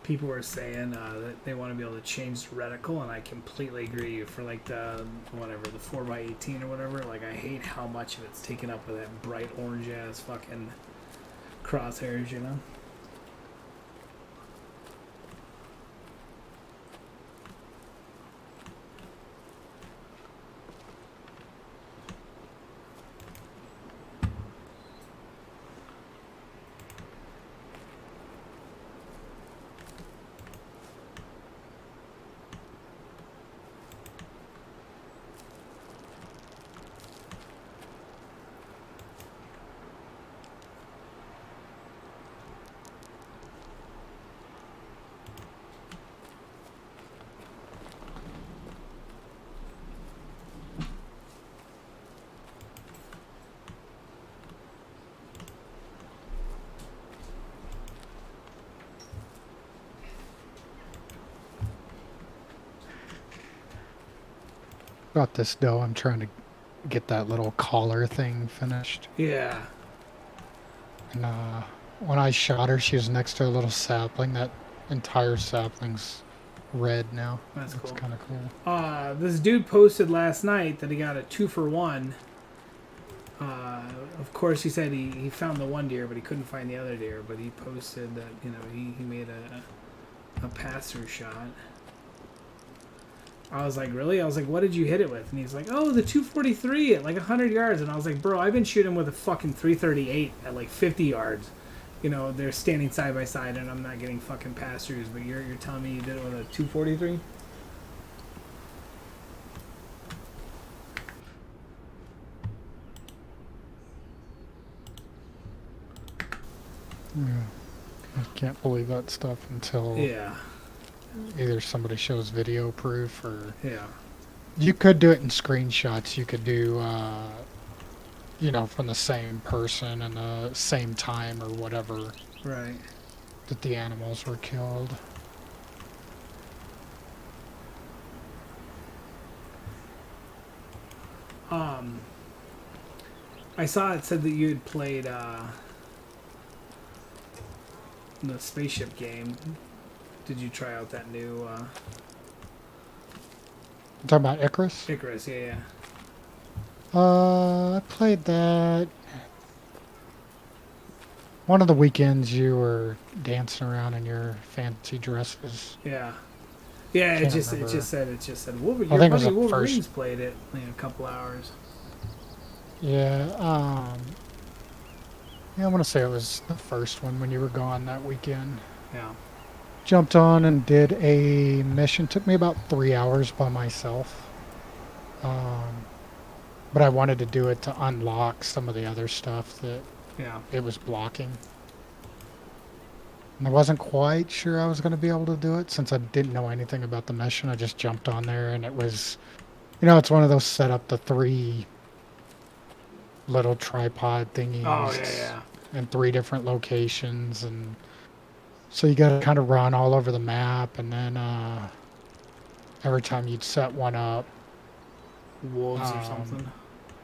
People were saying that they want to be able to change the reticle, and I completely agree. For like the whatever, the 4x18 or whatever, like I hate how much of it's taken up with that bright orange ass fucking crosshairs, you know. Got this dough. I'm trying to get that little collar thing finished. Yeah. And when I shot her, she was next to a little sapling. That entire sapling's red now. That's cool. Kind of cool. This dude posted last night that he got a 2-for-1. Of course, he said he found the one deer, but he couldn't find the other deer. But he posted that, you know, he made a pass-through shot. I was like, really? I was like, what did you hit it with? And he's like, oh, the 243 at like 100 yards. And I was like, bro, I've been shooting with a fucking 338 at like 50 yards. You know, they're standing side by side, and I'm not getting fucking pass-throughs. But you're telling me you did it with a 243? Yeah. I can't believe that stuff until Yeah. either somebody shows video proof or... Yeah. You could do it in screenshots. You could do, you know, from the same person and the same time or whatever. Right. That the animals were killed. I saw it said that you had played the spaceship game. did you try out that new I'm talking about Icarus. Icarus? Yeah, yeah. I played that one of the weekends. You were dancing around in your fancy dresses. Yeah. Yeah, Can't it remember. just said I your think it was buddy the first. Wolverines played it in a couple hours. Yeah. Yeah, I want to say it was the first one when you were gone that weekend. Yeah. Jumped on and did a mission. Took me about 3 hours by myself. Um, but I wanted to do it to unlock some of the other stuff that Yeah. it was blocking. And I wasn't quite sure I was going to be able to do it since I didn't know anything about the mission. I just jumped on there and it was, it's one of those set up the 3 little tripod Oh yeah, thingies yeah. in 3 different locations. And so you got to kind of run all over the map. And then every time you'd set one up, Wolves or something.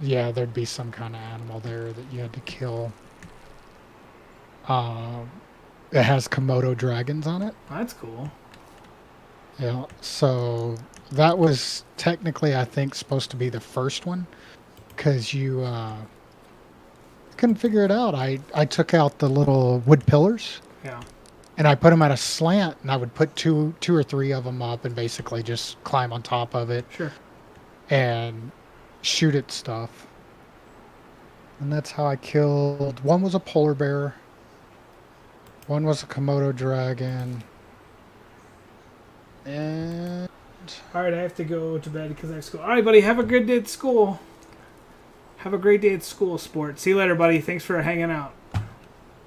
yeah, there'd be some kind of animal there that you had to kill. It has Komodo dragons on it. That's cool. Yeah, so that was technically, I think, supposed to be the first one because you couldn't figure it out. I took out the little wood pillars Yeah. and I put them at a slant, and I would put two or three of them up and basically just climb on top of it Sure. and shoot at stuff. And that's how I killed. One was a polar bear. One was a Komodo dragon. And All right, I have to go to bed because I have school. All right, buddy. Have a good day at school. Have a great day at school, sport. See you later, buddy. Thanks for hanging out.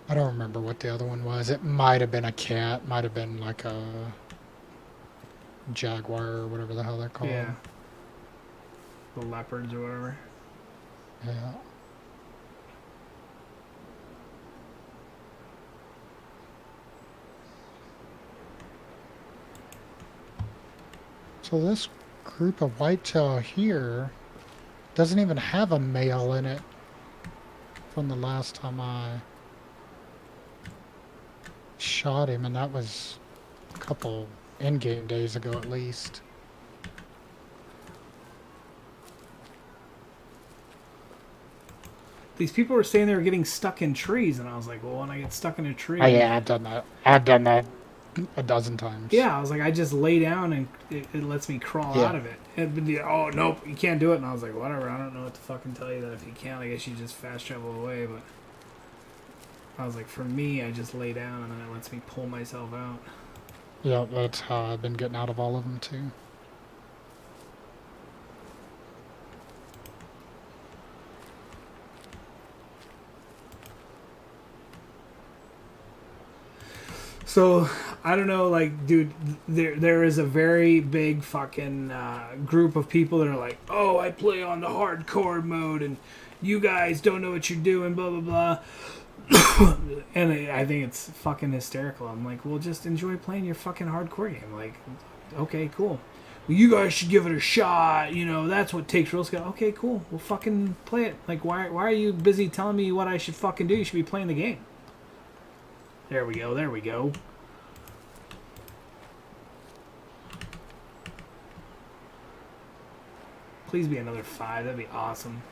I don't remember what the other one was. It might have been a cat. Might have been like a jaguar or whatever the hell they're called. Yeah. The leopards or whatever. Yeah. So this group of whitetail here doesn't even have a male in it from the last time I shot him, and that was a couple in-game days ago at least. These people were saying they were getting stuck in trees, and I was like, well, when I get stuck in a tree... Oh, yeah, I've done that. I've done that a dozen times. Yeah, I was like, I just lay down and it lets me crawl Yeah. out of it. Oh, nope, you can't do it. And I was like, whatever, I don't know what to fucking tell you that if you can't, I guess you just fast travel away. But I was like, for me, I just lay down and then it lets me pull myself out. Yeah, that's how I've been getting out of all of them, too. So, I don't know, like, dude, there is a very big fucking group of people that are like, oh, I play on the hardcore mode, and you guys don't know what you're doing, blah, blah, blah. And I think it's fucking hysterical. I'm like, well, just enjoy playing your fucking hardcore game. Like, okay, cool. Well, you guys should give it a shot. You know, that's what takes real skill. Okay, cool. We'll fucking play it. Like, why are you busy telling me what I should fucking do? You should be playing the game. There we go. There we go. Please be another 5. That'd be awesome.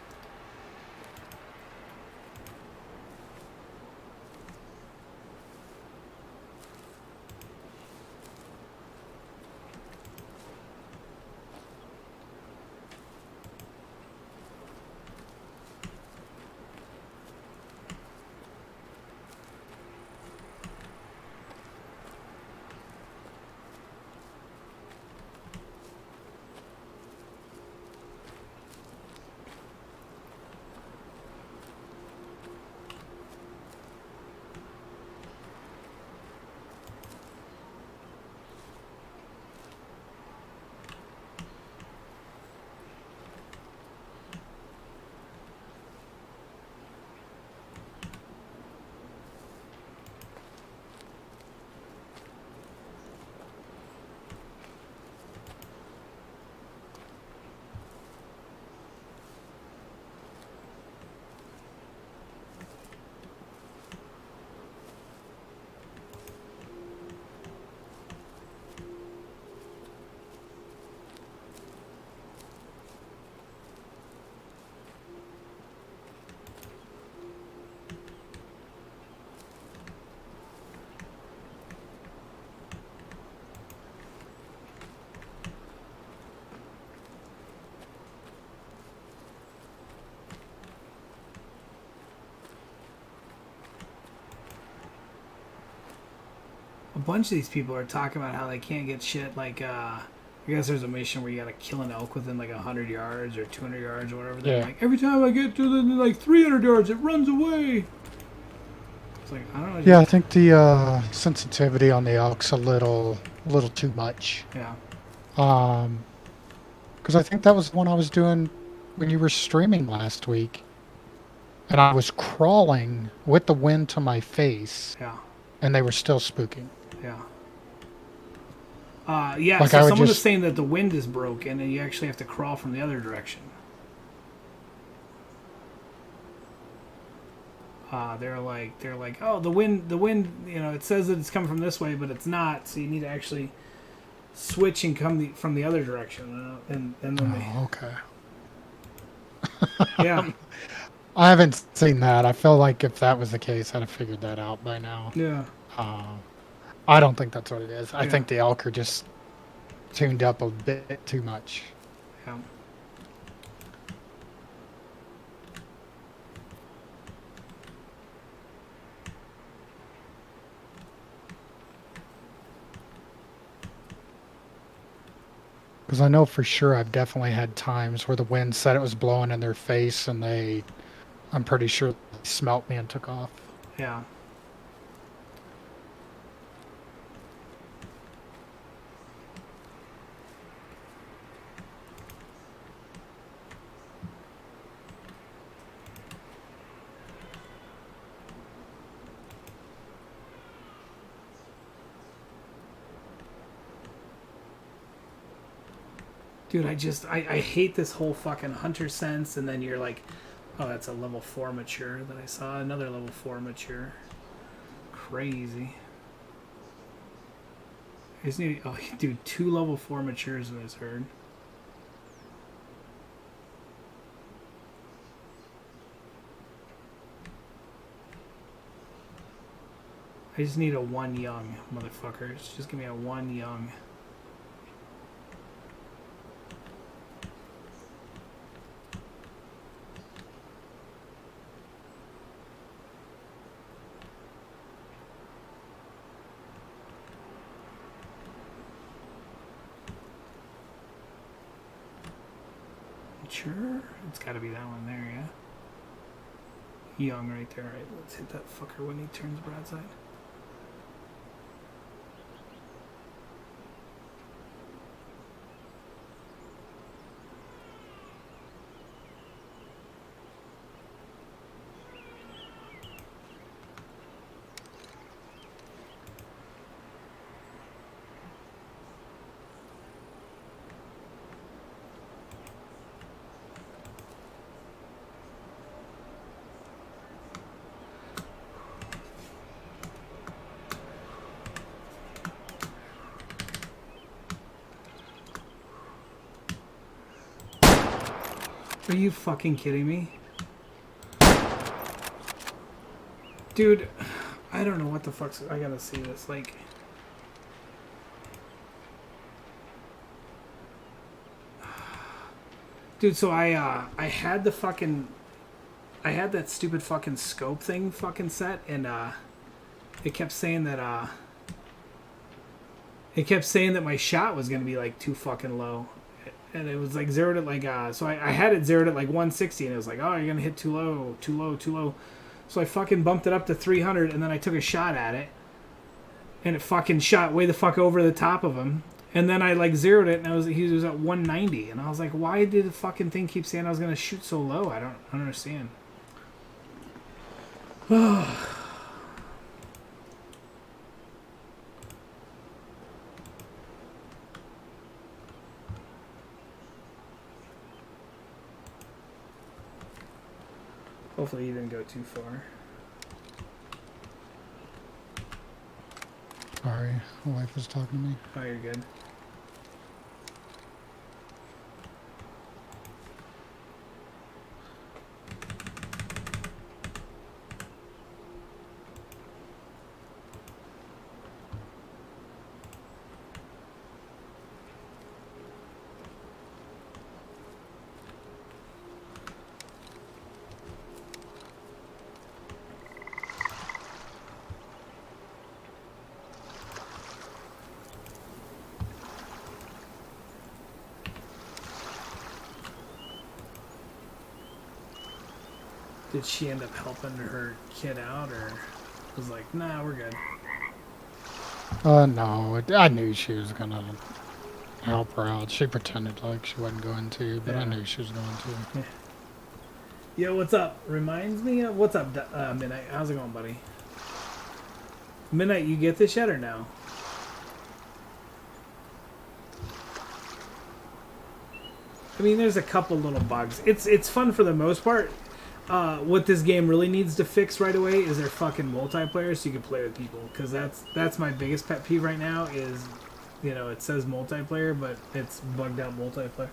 a bunch of these people are talking about how they can't get shit like I guess there's a mission where you gotta kill an elk within like 100 yards or 200 yards or whatever. They're like, every time I get to the like 300 yards, it runs away. It's like, I don't know. Yeah, I think the sensitivity on the elk's a little too much. Yeah. Because I think that was the one I was doing when you were streaming last week, and I was crawling with the wind to my face. Yeah. And they were still spooking. Yeah. Yeah, like so someone was saying that the wind is broken and you actually have to crawl from the other direction. They're like, oh, the wind, you know, it says that it's coming from this way, but it's not, so you need to actually switch and come from the other direction. And then okay. Yeah. I haven't seen that. I feel like if that was the case, I'd have figured that out by now. Yeah. I don't think that's what it is. I think the elk are just tuned up a bit too much. Yeah. Because I know for sure I've definitely had times where the wind said it was blowing in their face and I'm pretty sure they smelt me and took off. Yeah. Dude, I hate this whole fucking hunter sense, and then you're like, oh, that's a level 4 mature that I saw. Another level 4 mature. Crazy. I just need, oh, dude, 2 level 4 matures in this herd. I just need a 1 young, motherfuckers. Just give me a 1 young. Sure, it's got to be that one there, yeah. Young right there. Right, let's hit that fucker when he turns broadside. Are you fucking kidding me? Dude, I don't know what the fuck's... I gotta see this, like... Dude, so I had the fucking... I had that stupid fucking scope thing fucking set, and, it kept saying that, It kept saying that my shot was gonna be, like, too fucking low. And it was like zeroed at like so I had it zeroed at like 160 and it was like, oh, you're gonna hit too low. So I fucking bumped it up to 300 and then I took a shot at it and it fucking shot way the fuck over the top of him. And then I like zeroed it and he was at 190 and I was like, why did the fucking thing keep saying I was gonna shoot so low? I don't understand. Hopefully you didn't go too far. Sorry, my wife was talking to me. Oh, you're good. Did she end up helping her kid out, or was like, nah, we're good? No, I knew she was gonna help her out. She pretended like she wasn't going to, but I knew she was going to. Yeah. Yo, what's up? Reminds me of what's up, Midnight? How's it going, buddy? Midnight, you get this yet or no? I mean, there's a couple little bugs. It's fun for the most part. What this game really needs to fix right away is their fucking multiplayer, so you can play with people. Because that's my biggest pet peeve right now. Is, you know, it says multiplayer, but it's bugged out multiplayer.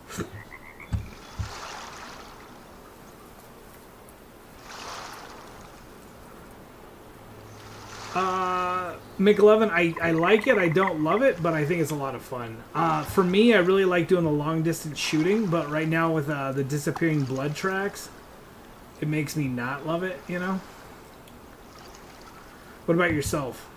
McLovin, I like it. I don't love it, but I think it's a lot of fun. For me, I really like doing the long distance shooting, but right now with the disappearing blood tracks, it makes me not love it, you know? What about yourself?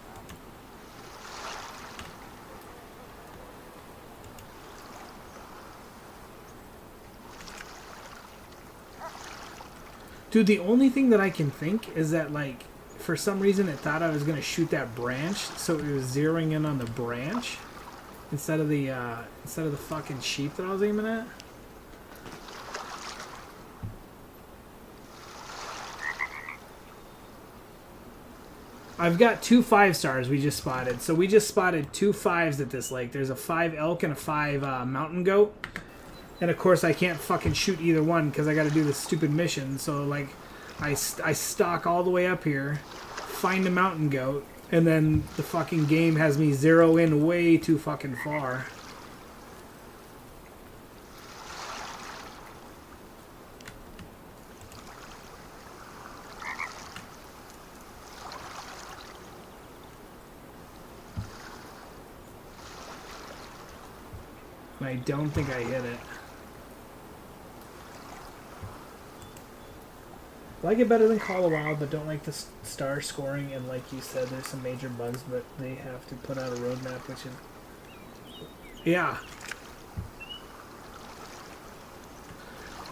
Dude, the only thing that I can think is that, like, for some reason it thought I was going to shoot that branch, so it was zeroing in on the branch instead of the fucking sheep that I was aiming at. I've got 2 5-stars we just spotted. So we just spotted 2 5s at this lake. There's a 5 elk and a 5 mountain goat. And of course I can't fucking shoot either one because I got to do this stupid mission. So like I stalk all the way up here, find a mountain goat, and then the fucking game has me zero in way too fucking far. And I don't think I hit it. Like it better than Call of Wild, but don't like the star scoring. And like you said, there's some major bugs, but they have to put out a roadmap, which is... Yeah.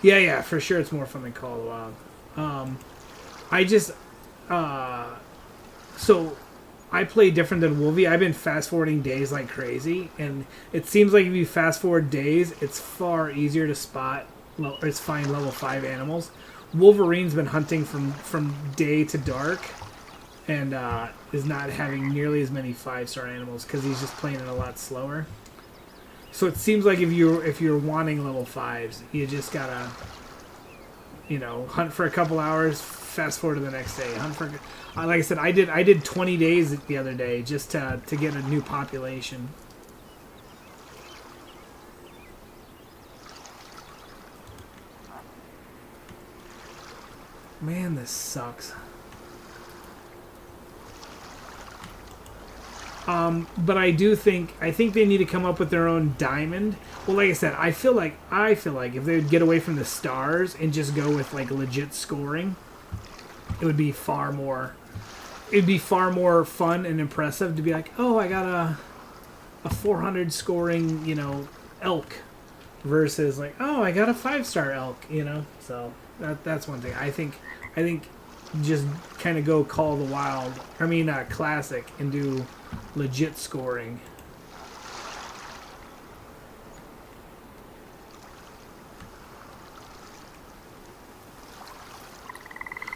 Yeah, for sure it's more fun than Call of Wild. I just... So, I play different than Wolvie. I've been fast-forwarding days like crazy, and it seems like if you fast-forward days, it's far easier to spot, or find level 5 animals. Wolverine's been hunting from day to dark, and is not having nearly as many 5-star animals because he's just playing it a lot slower. So it seems like if you're wanting level 5s, you just gotta, you know, hunt for a couple hours, fast forward to the next day. Hunt for, like I said, I did 20 days the other day just to get a new population. Man, this sucks. But I think they need to come up with their own diamond. Well, like I said, I feel like if they would get away from the stars and just go with like legit scoring, it would be far more fun and impressive to be like, oh, I got a 400 scoring, you know, elk, versus like, oh, I got a 5-star elk, you know. So that's one thing. I think just kind of go Call the Wild. I mean, Classic, and do legit scoring.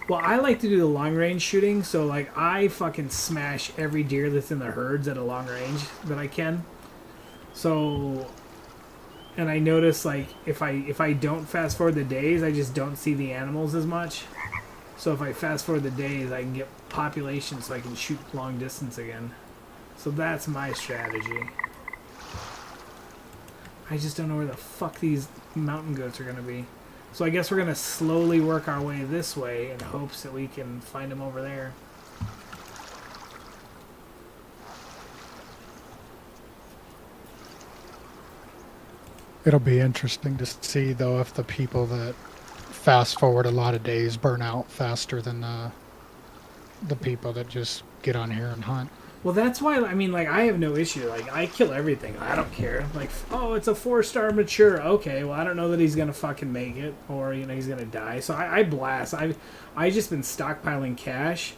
Well, I like to do the long range shooting, so like I fucking smash every deer that's in the herds at a long range that I can. So, and I notice like if I don't fast forward the days, I just don't see the animals as much. So if I fast forward the days, I can get population so I can shoot long distance again. So that's my strategy. I just don't know where the fuck these mountain goats are going to be. So I guess we're going to slowly work our way this way in hopes that we can find them over there. It'll be interesting to see, though, if the people that fast forward a lot of days burn out faster than the people that just get on here and hunt. Well, that's why, I mean, like, I have no issue. Like, I kill everything. I don't care. Like, oh, it's a 4-star mature. Okay, well, I don't know that he's going to fucking make it, or, you know, he's going to die. So I blast. I just been stockpiling cash.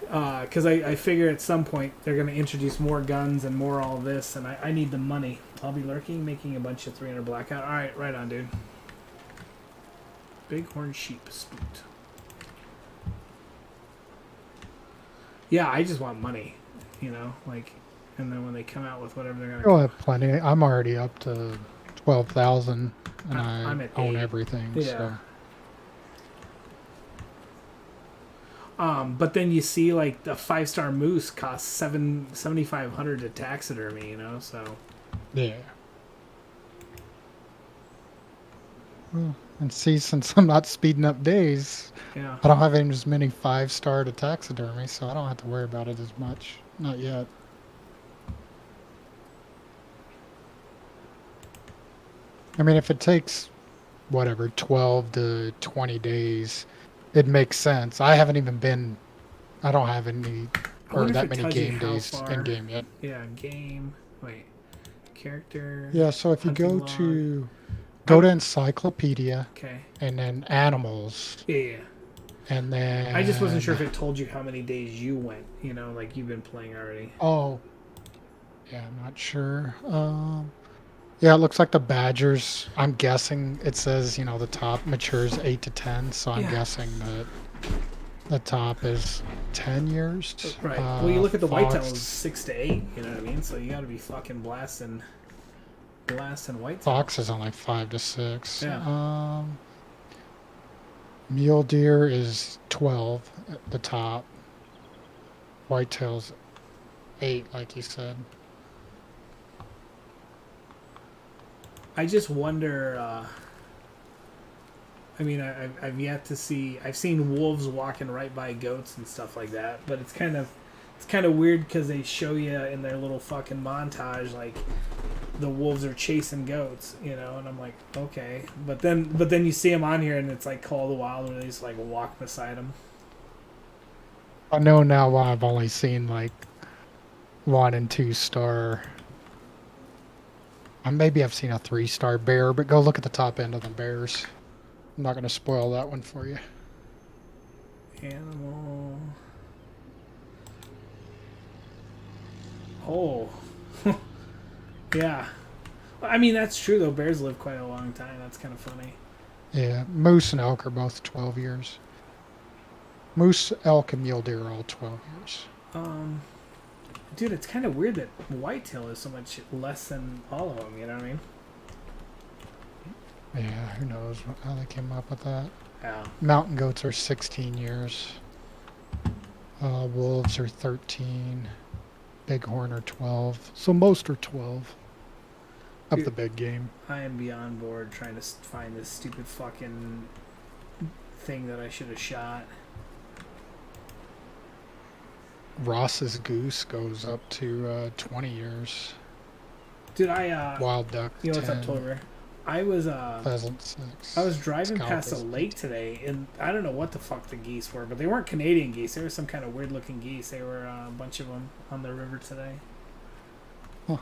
Because I figure at some point they're going to introduce more guns and more all this, and I need the money. I'll be lurking, making a bunch of 300 blackout. Alright, right on, dude. Bighorn sheep spooked. Yeah, I just want money, you know, like, and then when they come out with whatever they're You'll gonna, have plenty. I'm already up to 12,000, and I'm I at own 8. everything. Yeah. So But then you see like the 5-star moose costs 7,500 to taxidermy, you know, so yeah. Well, and see, since I'm not speeding up days, yeah. I don't have as many 5-star to taxidermy, so I don't have to worry about it as much. Not yet. I mean, if it takes, whatever, 12 to 20 days, it makes sense. I don't have any, I or wonder if that it many tells you game how days in far. game yet. Yeah, game. Wait, character. Yeah, so if you Hunting go log. to Encyclopedia Okay. and then Animals, Yeah, yeah. and I just wasn't sure then, if it told you how many days you went. You know, like you've been playing already. oh, yeah, I'm not sure. Yeah, it looks like the Badgers, I'm guessing it says, the top matures 8 to 10, so I'm Yeah. guessing that the top is 10 years. Right. Well, you look at the whitetails, Fox, 6 to 8. You know what I mean? So you got to be fucking blasting whitetails. Fox is only 5 to 6. Yeah. Mule deer is 12 at the top. Whitetails 8, like you said. I just wonder. I mean, I've yet to see. I've seen wolves walking right by goats and stuff like that, but it's kind of weird because they show you in their little fucking montage like the wolves are chasing goats, you know, and I'm like, okay, but then you see them on here and it's like Call of the Wild where they just like walk beside them. I know now why I've only seen like 1 and 2-star. Maybe I've seen a 3-star bear, but go look at the top end of the bears. I'm not going to spoil that one for you. Animal. Oh. Yeah. I mean, that's true, though. Bears live quite a long time. That's kind of funny. Yeah, moose and elk are both 12 years. Moose, elk, and mule deer are all 12 years. Dude, it's kind of weird that whitetail is so much less than all of them, you know what I mean? Yeah, who knows how they came up with that. Yeah. Mountain goats are 16 years. Wolves are 13. Bighorn are 12. So most are 12 of the big game. I am beyond bored trying to find this stupid fucking thing that I should have shot. Ross's goose goes up to 20 years. Dude, I Wild duck, you know what's 10. up, Tolliver? I was Pheasant, 6. I was driving past a Scalp is lake today, and I don't know what the fuck the geese were, but they weren't Canadian geese. They were some kind of weird looking geese. They were a bunch of them on the river today. Huh.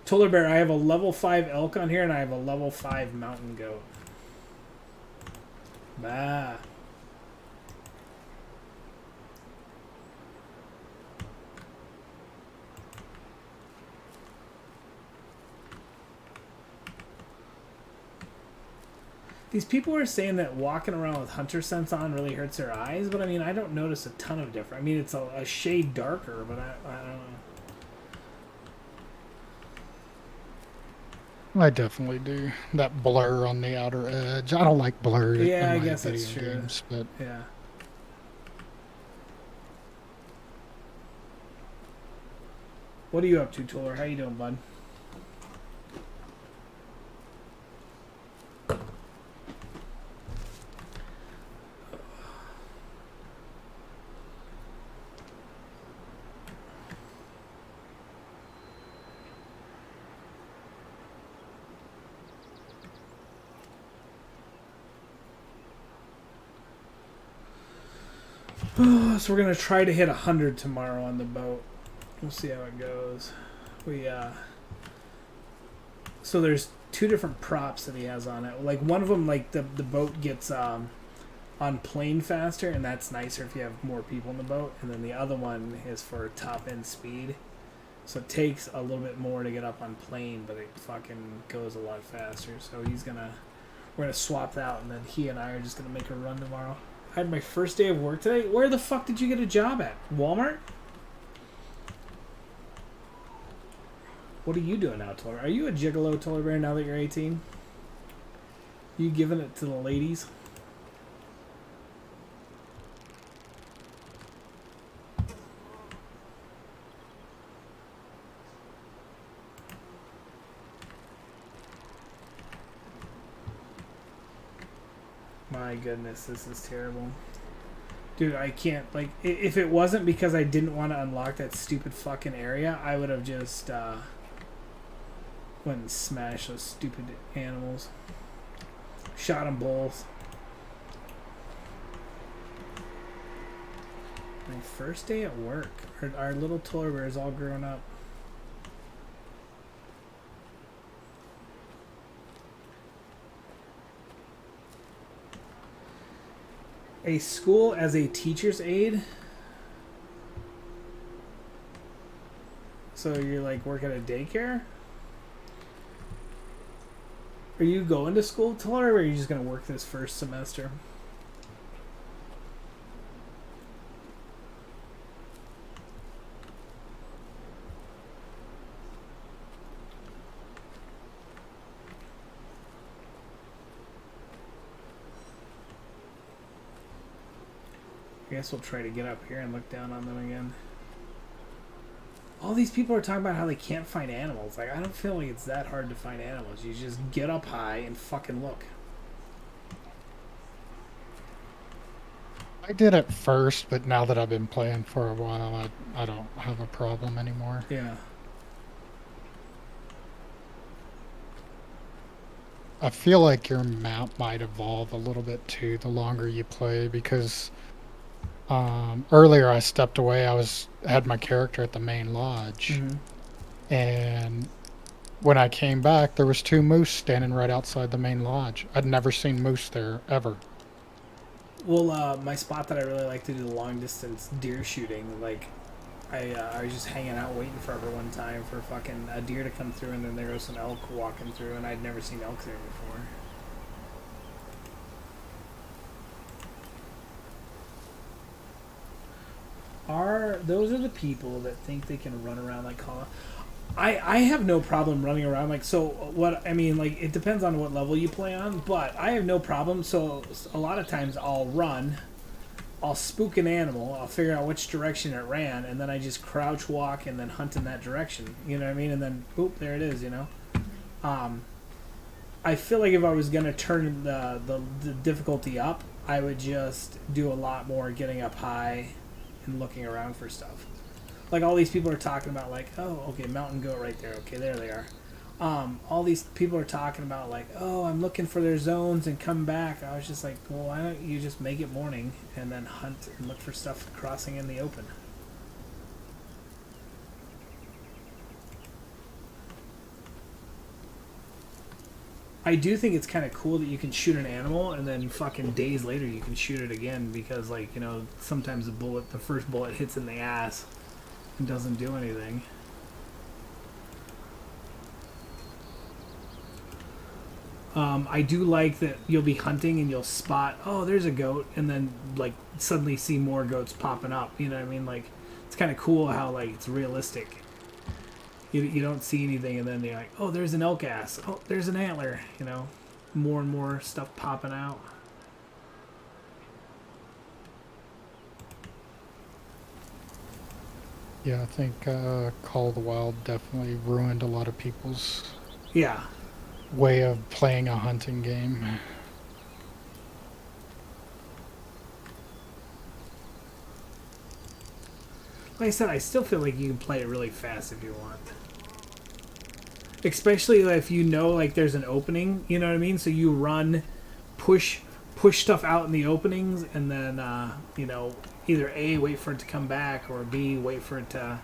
Toller Bear, I have a level 5 elk on here, and I have a level 5 mountain goat. Bah. These people are saying that walking around with hunter scents on really hurts their eyes, but I mean, I don't notice a ton of difference. I mean, it's a shade darker, but I don't know. I definitely do. That blur on the outer edge. I don't like blur Yeah, I in my guess that's video true. games, but Yeah. What are you up to, Toller? How you doing, bud? So we're gonna try to hit 100 tomorrow on the boat. We'll see how it goes. So there's two different props that he has on it. Like one of them, like the boat gets on plane faster, and that's nicer if you have more people in the boat. And then the other one is for top end speed. So it takes a little bit more to get up on plane, but it fucking goes a lot faster. So we're gonna swap that out, and then he and I are just gonna make a run tomorrow. I had my first day of work today. Where the fuck did you get a job at? Walmart? What are you doing now, Toller? Are you a gigolo, Toller Bear, now that you're 18? You giving it to the ladies? My goodness, this is terrible. Dude, I can't, like, if it wasn't because I didn't want to unlock that stupid fucking area, I would have just, went and smashed those stupid animals. Shot them both. My first day at work. Our little toy bear's all grown up. A school as a teacher's aide. So you're like work at a daycare? Are you going to school, Taylor, or are you just going to work this first semester? I guess we'll try to get up here and look down on them again. All these people are talking about how they can't find animals. Like, I don't feel like it's that hard to find animals. You just get up high and fucking look. I did at first, but now that I've been playing for a while, I don't have a problem anymore. Yeah. I feel like your map might evolve a little bit too the longer you play, because earlier I stepped away. I had my character at the main lodge, and when I came back, there was 2 moose standing right outside the main lodge. I'd never seen moose there ever. Well, my spot that I really like to do the long distance deer shooting, like, I was just hanging out waiting forever one time for fucking a deer to come through, and then there was some elk walking through, and I'd never seen elk there before. Those are the people that think they can run around like Call of... I have no problem running around, like, so what I mean, like, it depends on what level you play on, but I have no problem. So a lot of times I'll run, I'll spook an animal, I'll figure out which direction it ran, and then I just crouch walk and then hunt in that direction, you know what I mean? And then boop, there it is, you know. I feel like if I was gonna turn the difficulty up, I would just do a lot more getting up high and looking around for stuff. Like, all these people are talking about, like, oh, okay, mountain goat right there. Okay, there they are. All these people are talking about, like, oh, I'm looking for their zones and come back. I was just like, well, why don't you just make it morning and then hunt and look for stuff crossing in the open? I do think it's kind of cool that you can shoot an animal and then fucking days later you can shoot it again, because, like, you know, sometimes the first bullet hits in the ass and doesn't do anything. I do like that you'll be hunting and you'll spot, oh, there's a goat, and then, like, suddenly see more goats popping up. You know what I mean? Like, it's kind of cool how, like, it's realistic. You don't see anything, and then you're like, oh, there's an elk ass. Oh, there's an antler. You know, more and more stuff popping out. Yeah, I think Call of the Wild definitely ruined a lot of people's way of playing a hunting game. Like I said, I still feel like you can play it really fast if you want. Especially if you know, like, there's an opening, you know what I mean? So you run, push push stuff out in the openings, and then either A, wait for it to come back, or B, wait for it to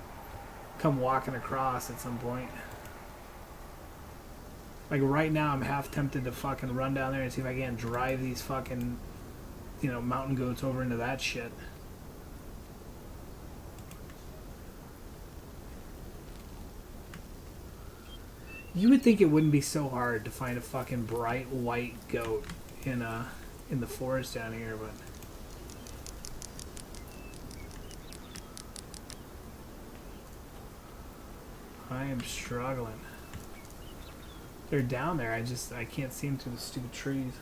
come walking across at some point. Like right now, I'm half tempted to fucking run down there and see if I can't drive these fucking, mountain goats over into that shit. You would think it wouldn't be so hard to find a fucking bright white goat in the forest down here, but I am struggling. They're down there. I can't see them through the stupid trees.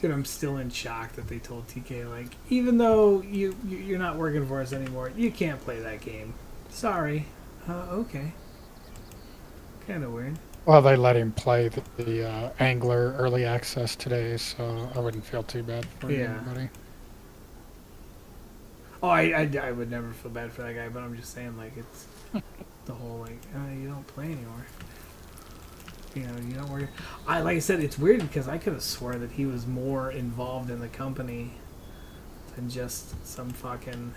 Dude, I'm still in shock that they told TK, like, even though you're not working for us anymore, you can't play that game. Sorry. Okay. Kind of weird. Well, they let him play the Angler early access today, so I wouldn't feel too bad for anybody. Oh, I would never feel bad for that guy, but I'm just saying, like, it's the whole, like, you don't play anymore. You don't worry. Like I said, it's weird because I could have swore that he was more involved in the company than just some fucking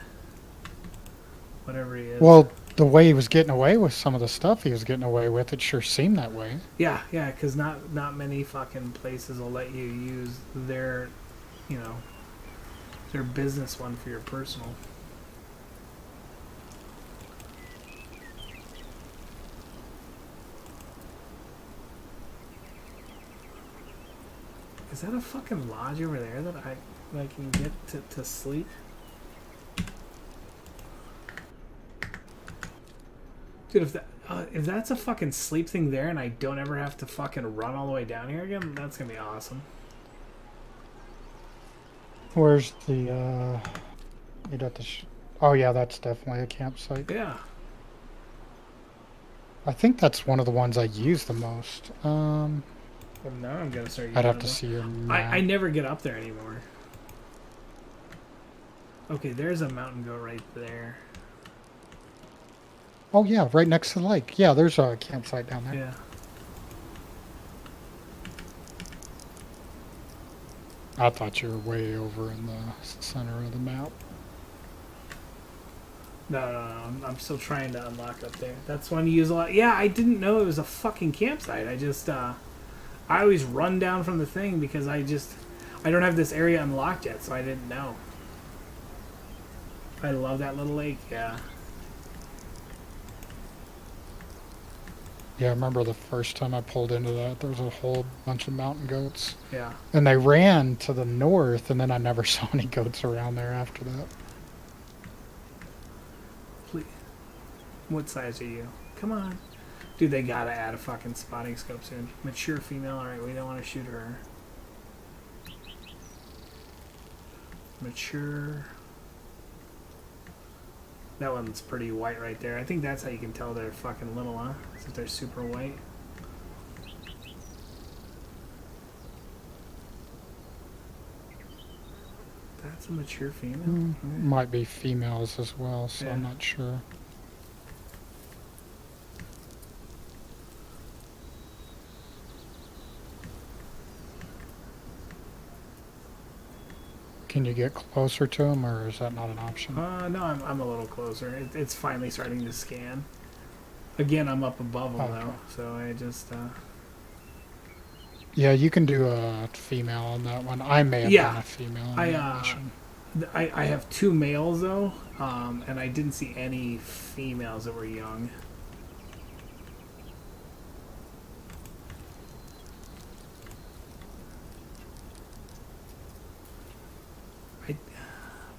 whatever he is. Well, the way he was getting away with some of the stuff he was getting away with, it sure seemed that way. Yeah, because not many fucking places will let you use their, their business one for your personal. Is that a fucking lodge over there that I can get to sleep? Dude, if that's a fucking sleep thing there and I don't ever have to fucking run all the way down here again, that's gonna be awesome. Where's the, you'd have to, oh yeah, that's definitely a campsite. Yeah. I think that's one of the ones I use the most. Well, now I'm gonna start using I'd have to see your map. I never get up there anymore. Okay, there's a mountain goat right there. Oh yeah, right next to the lake. Yeah, there's a campsite down there. Yeah. I thought you were way over in the center of the map. No, I'm still trying to unlock up there. That's one you use a lot. Yeah, I didn't know it was a fucking campsite. I just, I always run down from the thing because I don't have this area unlocked yet, so I didn't know. I love that little lake, yeah. Yeah, I remember the first time I pulled into that, there was a whole bunch of mountain goats. Yeah. And they ran to the north, and then I never saw any goats around there after that. Please. What size are you? Come on. Dude, they gotta add a fucking spotting scope soon. Mature female, alright, we don't want to shoot her. Mature. That one's pretty white right there. I think that's how you can tell they're fucking little, huh? Since they're super white. That's a mature female? Okay. Might be females as well, so Yeah. I'm not sure. Can you get closer to them, or is that not an option? No, I'm a little closer. It's finally starting to scan. Again, I'm up above them, Okay. though, so I just... Yeah, you can do a female on that one. I may have done a female on that mission. I have 2 males, though, and I didn't see any females that were young.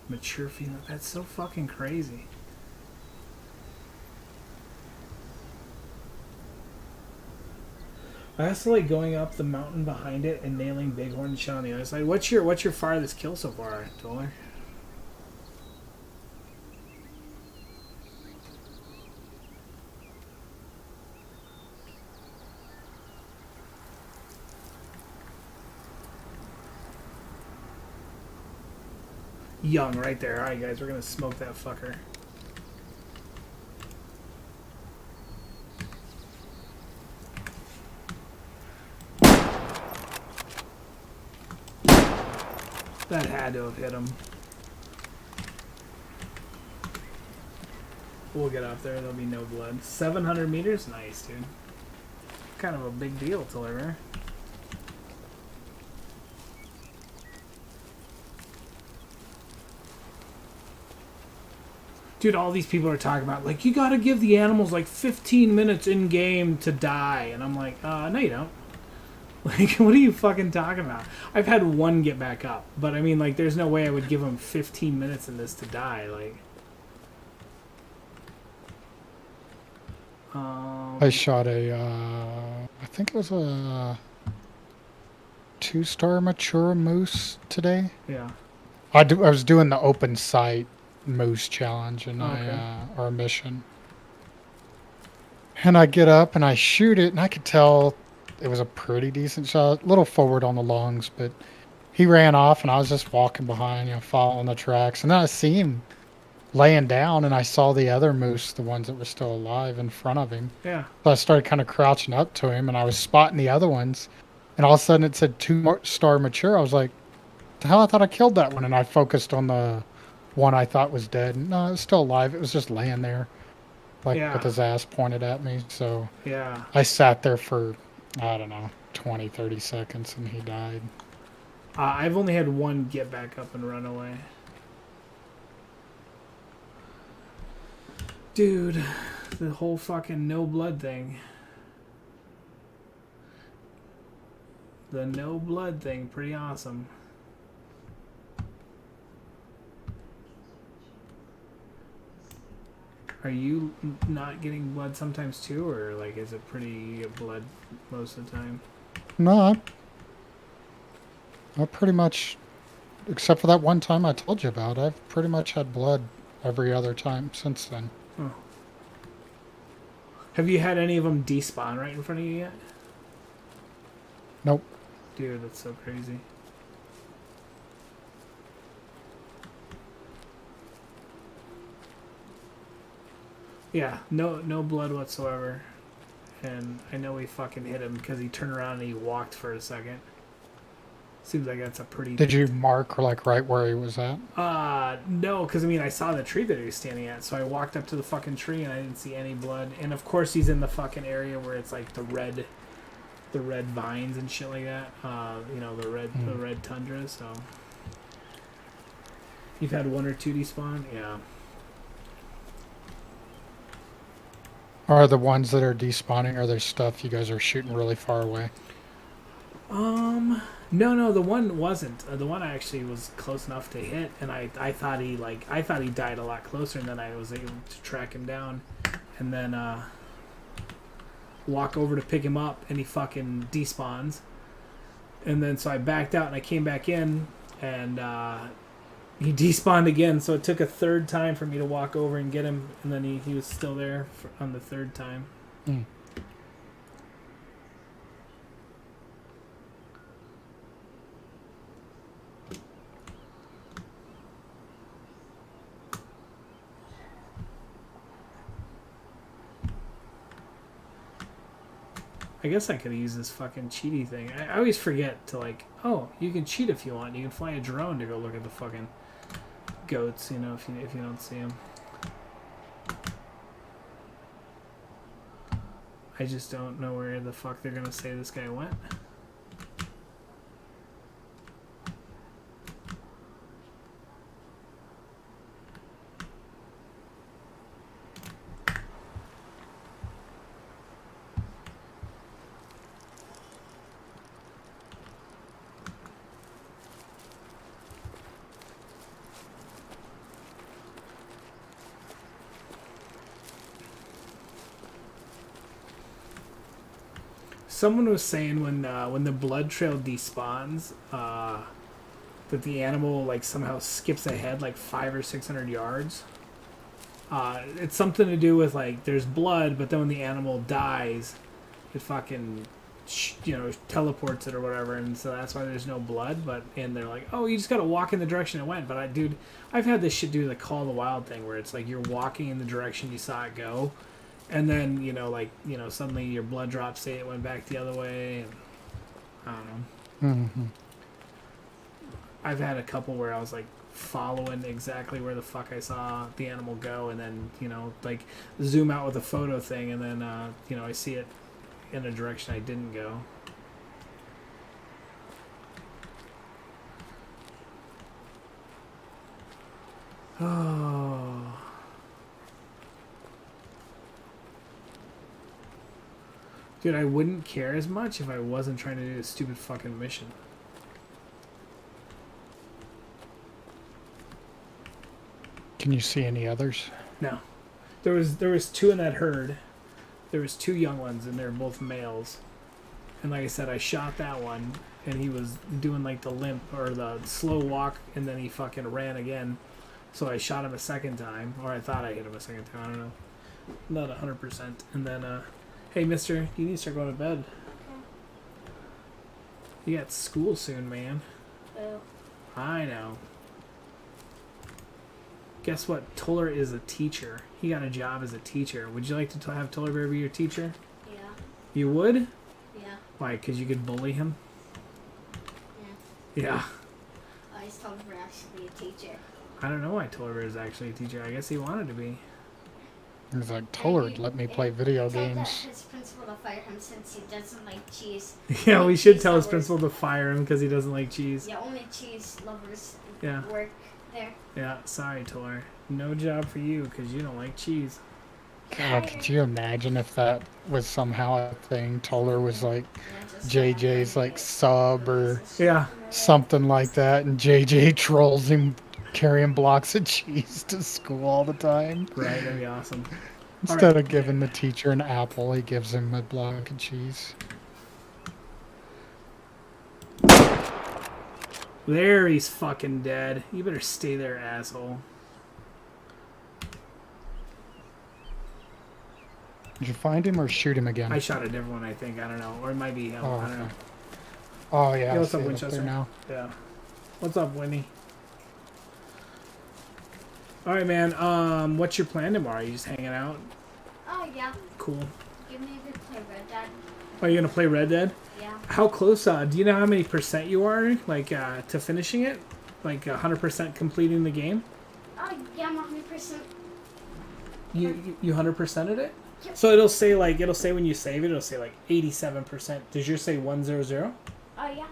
Mature female. That's so fucking crazy. I also like going up the mountain behind it and nailing bighorn and shit on the other side. What's your farthest kill so far, Doler? Young right there. Alright, guys, we're gonna smoke that fucker. That had to have hit him. We'll get up there. There'll be no blood. 700 meters? Nice, dude. Kind of a big deal to her. Dude, all these people are talking about, like, you gotta give the animals, like, 15 minutes in-game to die. And I'm like, no you don't. Like, what are you fucking talking about? I've had one get back up. But, I mean, like, there's no way I would give them 15 minutes in this to die. Like... I shot a, I think it was a 2-star mature moose today. Yeah. I was doing the open sight moose challenge and Okay. our mission. And I get up and I shoot it, and I could tell it was a pretty decent shot. A little forward on the lungs, but he ran off, and I was just walking behind, following the tracks. And then I see him laying down, and I saw the other moose, the ones that were still alive, in front of him. Yeah. So I started kind of crouching up to him, and I was spotting the other ones. And all of a sudden it said 2-star mature. I was like, the hell, I thought I killed that one. And I focused on the one I thought was dead. No, it was still alive. It was just laying there, like, Yeah. with his ass pointed at me. So Yeah. I sat there for, I don't know, 20, 30 seconds, and he died. I've only had one get back up and run away. Dude, the whole fucking no blood thing. The no blood thing, pretty awesome. Are you not getting blood sometimes too, or like is it pretty blood most of the time? No, I pretty much, except for that one time I told you about, I've pretty much had blood every other time since then. Oh. Have you had any of them despawn right in front of you yet? Nope. Dude, that's so crazy. Yeah, no blood whatsoever. And I know we fucking hit him because he turned around and he walked for a second. Seems like that's a pretty... Did you mark, like, right where he was at? No, because, I mean, I saw the tree that he was standing at, so I walked up to the fucking tree and I didn't see any blood. And, of course, he's in the fucking area where it's, like, the red vines and shit like that. You know, the red tundra, so... You've had one or two despawn? Yeah. Are the ones that are despawning, are there stuff you guys are shooting really far away? No, the one wasn't. The one actually was close enough to hit, and I thought he died a lot closer, and then I was able to track him down, and then walk over to pick him up, and he fucking despawns, and then so I backed out and I came back in, and he despawned again. So it took a third time for me to walk over and get him, and then he was still there on the third time. Mm. I guess I could have used this fucking cheaty thing. I always forget to, like, oh, you can cheat if you want. You can fly a drone to go look at the fucking goats, you know, if you don't see them. I just don't know where the fuck they're gonna say this guy went. Someone was saying when the blood trail despawns, that the animal like somehow skips ahead like 500 or 600 yards. It's something to do with like there's blood, but then when the animal dies, it fucking teleports it or whatever, and so that's why there's no blood. And they're like, oh, you just gotta walk in the direction it went. But I've had this shit do the Call of the Wild thing where it's like you're walking in the direction you saw it go, and then suddenly your blood drops say it went back the other way. And I don't know. Mm-hmm. I've had a couple where I was like following exactly where the fuck I saw the animal go, and then like zoom out with a photo thing, and then I see it in a direction I didn't go. Oh. Dude, I wouldn't care as much if I wasn't trying to do this stupid fucking mission. Can you see any others? No. There was 2 in that herd. There was 2 young ones, and they're both males. And like I said, I shot that one, and he was doing like the limp or the slow walk, and then he fucking ran again. So I shot him a second time, or I thought I hit him a second time. I don't know. Not 100%. And then, hey, mister, you need to start going to bed. Okay. You got school soon, man. Boo. I know. Guess what? Toller is a teacher. He got a job as a teacher. Would you like to have Toller be your teacher? Yeah. You would? Yeah. Why? Because you could bully him? Yeah. Yeah. I just told him actually a teacher. I don't know why Toller is actually a teacher. I guess he wanted to be. He's like, Tollard, let me play video Tell games. his principal to fire him since he doesn't like cheese. Yeah, we should Cheese tell his lovers. principal to fire him because he doesn't like cheese. Yeah, only cheese lovers Yeah. work there. Yeah, sorry, Toller. No job for you because you don't like cheese. God, could you imagine if that was somehow a thing? Toller was like Yeah, just JJ's like sub or Yeah. something like that, and JJ trolls him carrying blocks of cheese to school all the time. Right, that'd be awesome. Instead of giving the teacher an apple, he gives him a block of cheese. There, he's fucking dead. You better stay there, asshole. Did you find him or shoot him again? I shot a different one, I think. I don't know. Or it might be him. Oh, I don't know. Oh yeah. Hey, what's I up, see it up there Winchester? now. Yeah. What's up, Winnie? All right, man. What's your plan tomorrow? You just hanging out? Oh yeah. Cool. Give me a good play, Red Dad. Are you gonna play Red Dead? Yeah. How close? Do you know how many percent you are, like, to finishing it? Like 100% completing the game? Oh yeah, I'm 100%. You 100%ed it? Yep. So it'll say when you save it, it'll say like 87%. Does yours say 100? Oh yeah.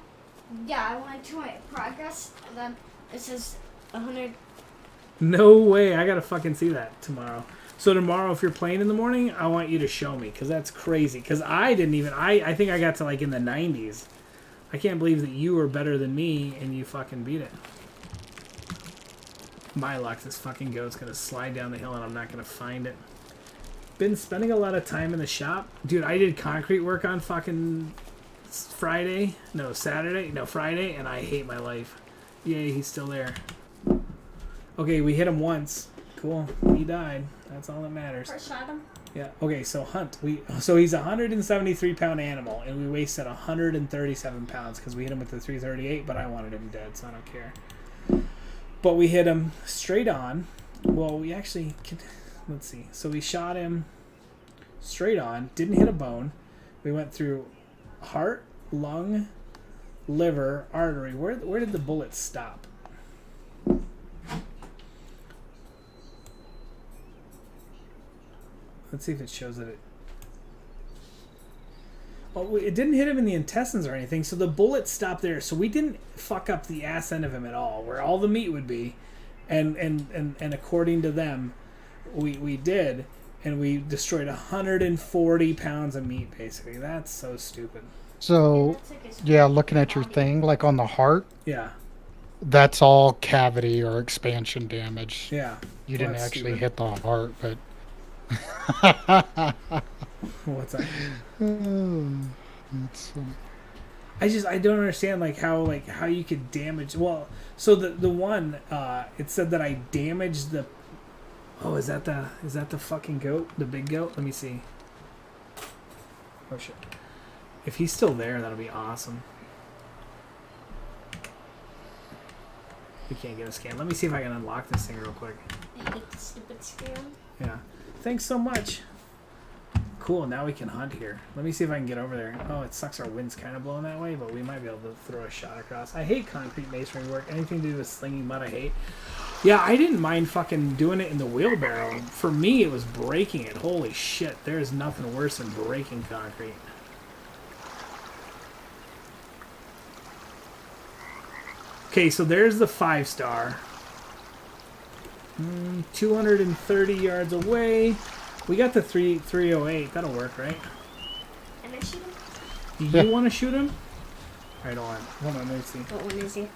Yeah, I went to my progress, and then it says 100. No way. I gotta fucking see that tomorrow. So tomorrow, if you're playing in the morning, I want you to show me, because that's crazy. Because I didn't even... I think I got to, like, in the 90s. I can't believe that you were better than me, and you fucking beat it. My luck, this fucking goat's gonna slide down the hill, and I'm not gonna find it. Been spending a lot of time in the shop. Dude, I did concrete work on fucking Friday. No, Saturday. No, Friday, and I hate my life. Yay, he's still there. Okay, we hit him once. Cool. He died. That's all that matters. First shot him. Yeah. Okay, so Hunt. So he's a 173-pound animal, and we wasted 137 pounds because we hit him with the 338, but I wanted him dead, so I don't care. But we hit him straight on. Well, we actually... Let's see. So we shot him straight on. Didn't hit a bone. We went through heart, lung, liver, artery. Where did the bullet stop? Let's see if it shows that it... Well, it didn't hit him in the intestines or anything, so the bullet stopped there. So we didn't fuck up the ass end of him at all, where all the meat would be. And according to them, we did. And we destroyed 140 pounds of meat, basically. That's so stupid. So, yeah, looking at your thing, like on the heart, Yeah. that's all cavity or expansion damage. Yeah. You Well, didn't that's actually stupid. hit the heart, but... What's that? That's funny. I don't understand how you could damage. Well, so the one it said that I damaged the. Oh, is that the fucking goat? The big goat? Let me see. Oh shit. If he's still there, that'll be awesome. We can't get a scan. Let me see if I can unlock this thing real quick. I hate the stupid scan. Yeah. Thanks so much. Cool, now we can hunt here. Let me see if I can get over there. Oh, it sucks our wind's kind of blowing that way, but we might be able to throw a shot across. I hate concrete masonry work. Anything to do with slinging mud, I hate. Yeah, I didn't mind fucking doing it in the wheelbarrow. For me, it was breaking it. Holy shit, there's nothing worse than breaking concrete. Okay, so there's the 5-star. 230 yards away. We got the 308. That'll work, right? Can I shoot him? Do you want to shoot him? All right, hold on. Let me see. What one is he?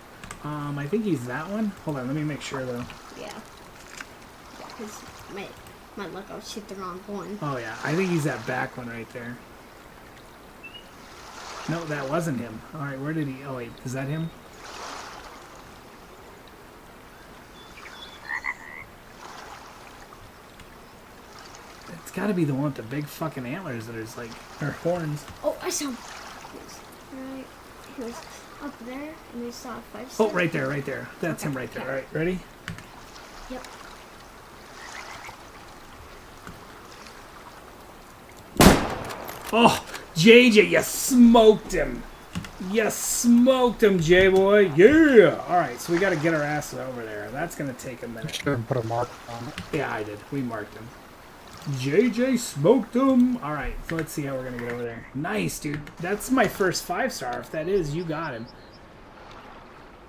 I think he's that one. Hold on, let me make sure though. Yeah. Because might look, I'll shoot the wrong one. Oh yeah, I think he's that back one right there. No, that wasn't him. All right, where did he? Oh wait, is that him? It's got to be the one with the big fucking antlers that is like, or horns. Oh, I saw him. He was up there, and we saw a 5-star. Oh, right there, right there. That's him right there. All right, ready? Yep. Oh, JJ, you smoked him. You smoked him, J-boy. Yeah. All right, so we got to get our asses over there. That's going to take a minute. Should have put a mark on it. Yeah, I did. We marked him. JJ smoked him. All right, so let's see how we're going to get over there. Nice, dude. That's my first 5-star. If that is, you got him.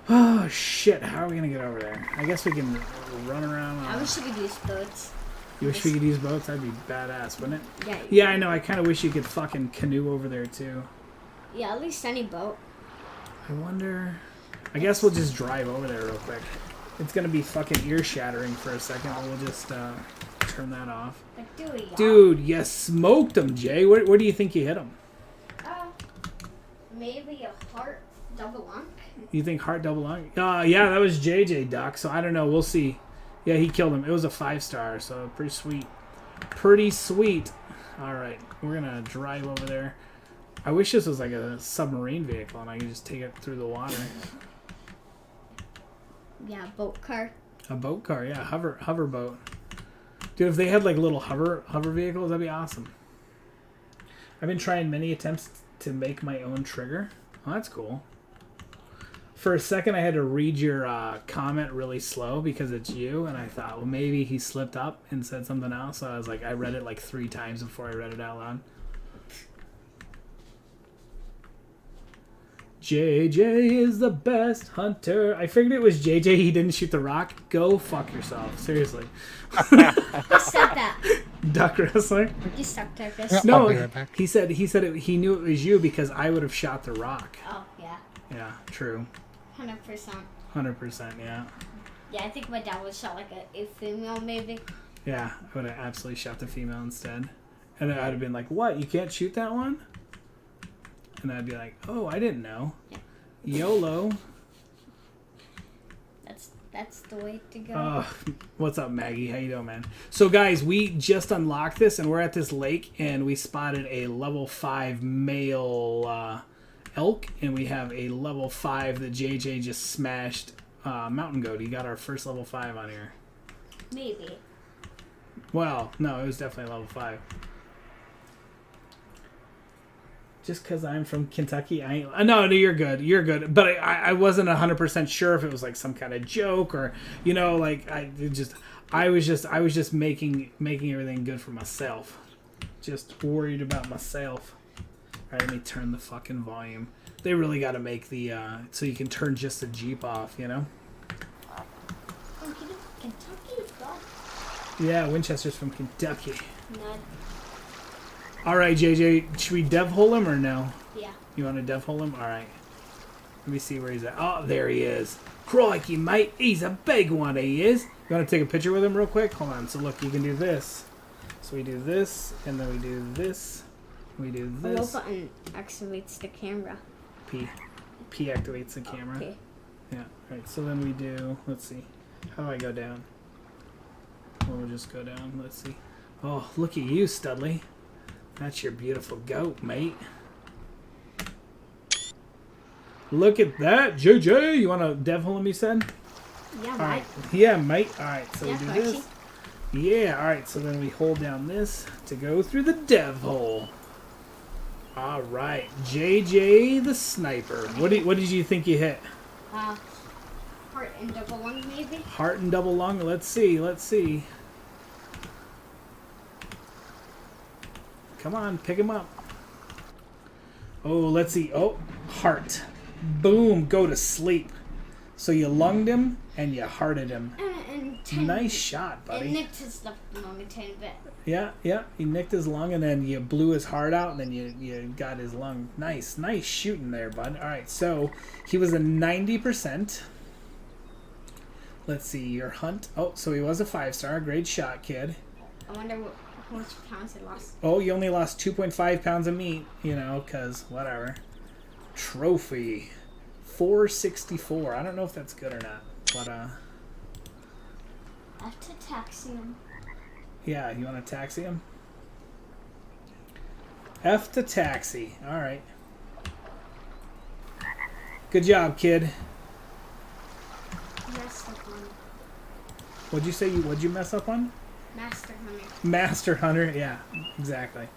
Oh, shit. How are we going to get over there? I guess we can run around. I wish you could use boats. You wish we could use boats? That'd be badass, wouldn't it? Yeah. Yeah, I know. I kind of wish you could fucking canoe over there, too. Yeah, at least any boat. I wonder... I guess we'll just drive over there real quick. It's going to be fucking ear-shattering for a second, but we'll just turn that off. Like, do it, y'all. Dude, you smoked him, Jay. Where do you think you hit him? Maybe a heart double lunk. You think heart double lung? Yeah, that was JJ, Doc, so I don't know. We'll see. Yeah, he killed him. It was a 5-star, so pretty sweet. Pretty sweet. All right, we're going to drive over there. I wish this was like a submarine vehicle and I could just take it through the water. Yeah, boat car. A boat car, yeah, hover boat. Dude, if they had like little hover vehicles, that'd be awesome. I've been trying many attempts to make my own trigger. Oh, that's cool. For a second, I had to read your comment really slow because it's you, and I thought, well, maybe he slipped up and said something else. So I was like, I read it like 3 times before I read it out loud. JJ is the best hunter. I figured it was JJ. He didn't shoot the rock. Go fuck yourself. Seriously. You said that. Duck wrestler. You suck, Turkus. Yeah. No, I'll be right back. he said he knew it was you because I would have shot the rock. Oh, yeah. Yeah, true. 100%. 100%. Yeah. Yeah, I think my dad would shot like a female, maybe. Yeah, I would have absolutely shot the female instead, and I'd have been like, "What? You can't shoot that one?" And I'd be like, "Oh, I didn't know." Yeah. YOLO. That's the way to go. What's up, Maggie? How you doing, man? So, guys, we just unlocked this, and we're at this lake, and we spotted a level 5 male elk, and we have a level 5 that JJ just smashed mountain goat. He got our first level 5 on here. Maybe. Well, no, it was definitely level 5. Just because I'm from Kentucky, I ain't... No, you're good. You're good. But I wasn't 100% sure if it was like some kind of joke or, you know, like I was just making everything good for myself. Just worried about myself. All right, let me turn the fucking volume. They really got to make the so you can turn just the Jeep off, you know? Kentucky? God. Yeah, Winchester's from Kentucky. None. All right, JJ, should we dev hole him or no? Yeah. You want to dev hole him? All right. Let me see where he's at. Oh, there he is. Crikey, mate. He's a big one, he is. You want to take a picture with him real quick? Hold on. So, look, you can do this. So, we do this, and then we do this. We do this. What button activates the camera? P. P activates the camera. Okay. Yeah. All right. So, then we do... Let's see. How do I go down? We'll just go down. Let's see. Oh, look at you, Studley. That's your beautiful goat, mate. Look at that. JJ, you want to dev hole him, you said? Yeah, All right. right. Yeah, mate. All right, so Yeah, we do Archie. this. Yeah, all right, so then we hold down this to go through the dev hole. All right, JJ the sniper. What did you think you hit? Heart and double lung, maybe? Heart and double lung. Let's see. Let's see. Come on, pick him up. Oh, let's see. Oh, heart. Boom, go to sleep. So you lunged him and you hearted him. And Nice shot, It buddy. nicked his left lung a tiny bit. Yeah, yeah. You nicked his lung and then you blew his heart out and then you got his lung. Nice shooting there, bud. All right, so he was a 90%. Let's see, your hunt. Oh, so he was a 5-star. Great shot, kid. I wonder how much pounds he lost. Oh, you only lost 2.5 pounds of meat, you know, because whatever. Trophy. 464. I don't know if that's good or not, but, I have to taxi him. yeah, you want to taxi him? F to taxi. All right. Good job, kid. Master Hunter. What'd you say? What'd you mess up on? Master Hunter. Master Hunter. Yeah, exactly.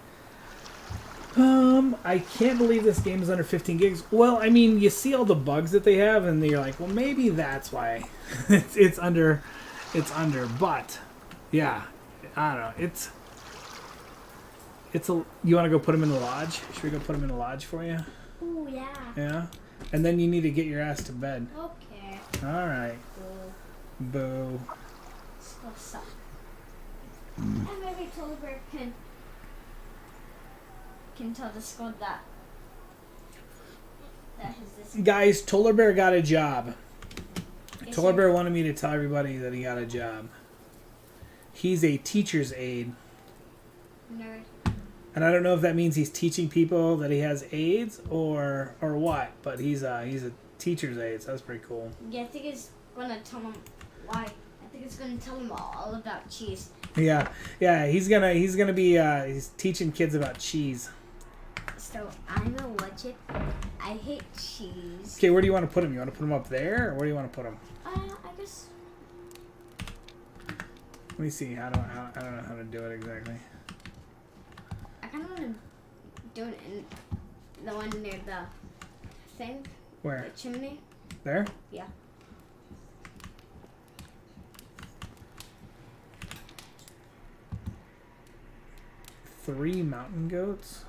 I can't believe this game is under 15 gigs. Well, I mean, you see all the bugs that they have, and you're like, well, maybe that's why it's under. It's under, but yeah, I don't know. It's a. You want to go put him in the lodge? Should we go put him in the lodge for you? Ooh, yeah. Yeah, and then you need to get your ass to bed. Okay. All right. Boo. Boo. So suck. And maybe Total Bear can tell the squad that his this. Guys, Tolar Bear got a job. Is Tolar he- Bear wanted me to tell everybody that he got a job. He's a teacher's aide. Nerd. And I don't know if that means he's teaching people that he has AIDS or what, but he's a teacher's aide, so that's pretty cool. Yeah, I think it's gonna tell him why. I think it's gonna tell him all about cheese. Yeah, he's gonna be he's teaching kids about cheese. So I'm allergic. I hate cheese. Okay, where do you want to put him? You want to put him up there, or where do you want to put him? I guess. Let me see. I don't know how to do it exactly. I kind of want to do it in the one near the thing, Where? the chimney. There? Yeah. Three mountain goats.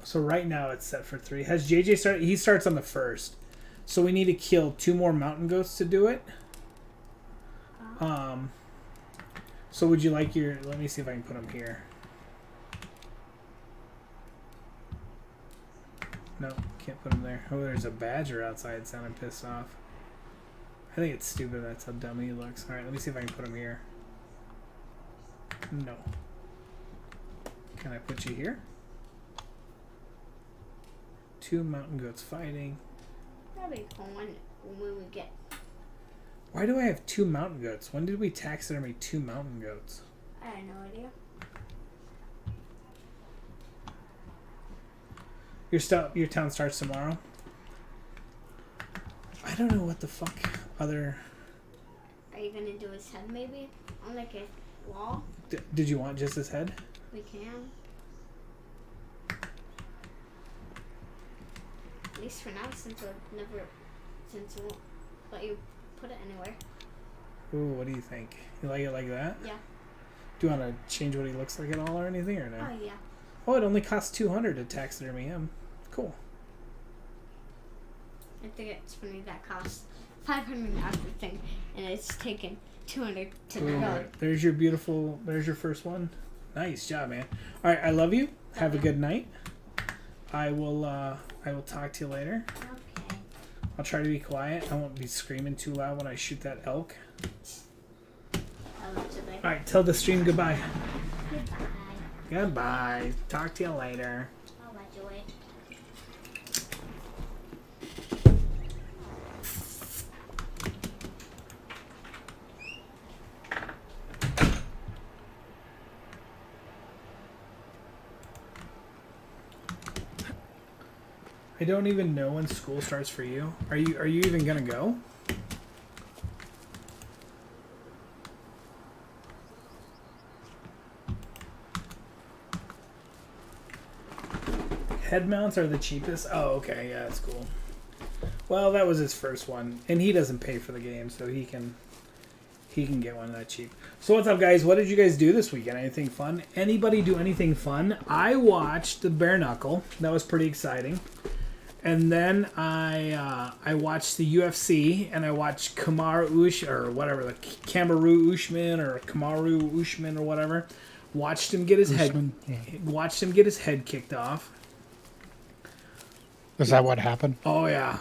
So right now it's set for 3. Has JJ started? He starts on the 1st. So we need to kill 2 more mountain goats to do it. So would you like your... Let me see if I can put them here. No, can't put them there. Oh, there's a badger outside sounding pissed off. I think it's stupid. That's how dumb he looks. Alright, let me see if I can put him here. No. Can I put you here? 2 mountain goats fighting. That'll be fun when we get. Why do I have 2 mountain goats? When did we taxidermy 2 mountain goats? I have no idea. Your town starts tomorrow? I don't know what the fuck other... Are you gonna do his head maybe on like a wall? Did you want just his head? We can. At least for now, since we'll let you put it anywhere. Ooh, what do you think? You like it like that? Yeah. Do you want to change what he looks like at all or anything, or no? Oh yeah. Oh, it only costs 200 to taxidermy him. Cool. I think it's funny that costs 500 after the thing, and it's taken 200 to Ooh, go. there's your first one. Nice job, man. All right, I love you. Have a good night. I will talk to you later. Okay. I'll try to be quiet. I won't be screaming too loud when I shoot that elk. Allegedly. All right, tell the stream goodbye. Goodbye. Goodbye. Talk to you later. Allegedly. I don't even know when school starts for you. Are you even gonna go? Head mounts are the cheapest. Oh, okay, yeah, that's cool. Well, that was his first one, and he doesn't pay for the game, so he can get one that cheap. So what's up, guys? What did you guys do this weekend? Anything fun? Anybody do anything fun? I watched the Bare Knuckle. That was pretty exciting. And then I watched the UFC, and I watched Kamaru Usman or whatever. Watched him get his head kicked off. Is that what happened? Oh yeah.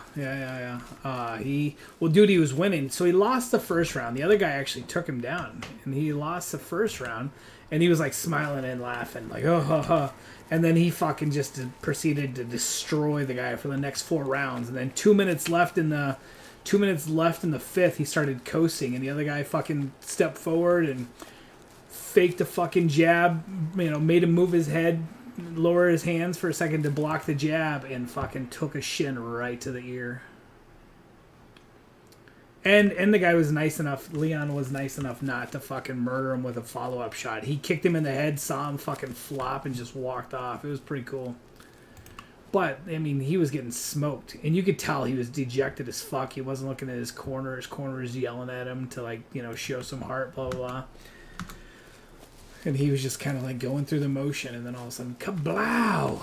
He was winning, so he lost the first round. The other guy actually took him down, and he lost the first round, and he was like smiling and laughing, like oh ha ha. And then he fucking just proceeded to destroy the guy for the next 4 rounds. And then 2 minutes left in the 5th, he started coasting, and the other guy fucking stepped forward and faked a fucking jab. Made him move his head, lower his hands for a second to block the jab, and fucking took a shin right to the ear. And the guy was nice enough, Leon was nice enough not to fucking murder him with a follow-up shot. He kicked him in the head, saw him fucking flop, and just walked off. It was pretty cool. But, I mean, he was getting smoked. And you could tell he was dejected as fuck. He wasn't looking at his corner. His corner was yelling at him to, show some heart, blah, blah, blah. And he was just kind of, going through the motion. And then all of a sudden, kablow!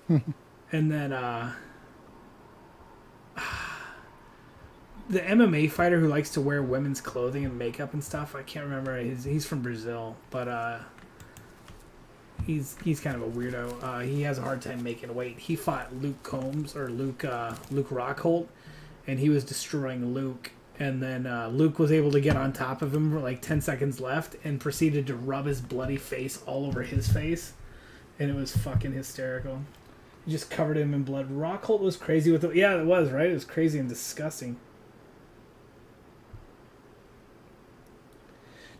And then, the MMA fighter who likes to wear women's clothing and makeup and stuff, I can't remember. He's from Brazil, but he's kind of a weirdo. He has a hard time making weight. He fought Luke Rockhold, and he was destroying Luke. And then Luke was able to get on top of him for 10 seconds left and proceeded to rub his bloody face all over his face. And it was fucking hysterical. He just covered him in blood. Rockhold was crazy with it. Yeah, it was, right? It was crazy and disgusting.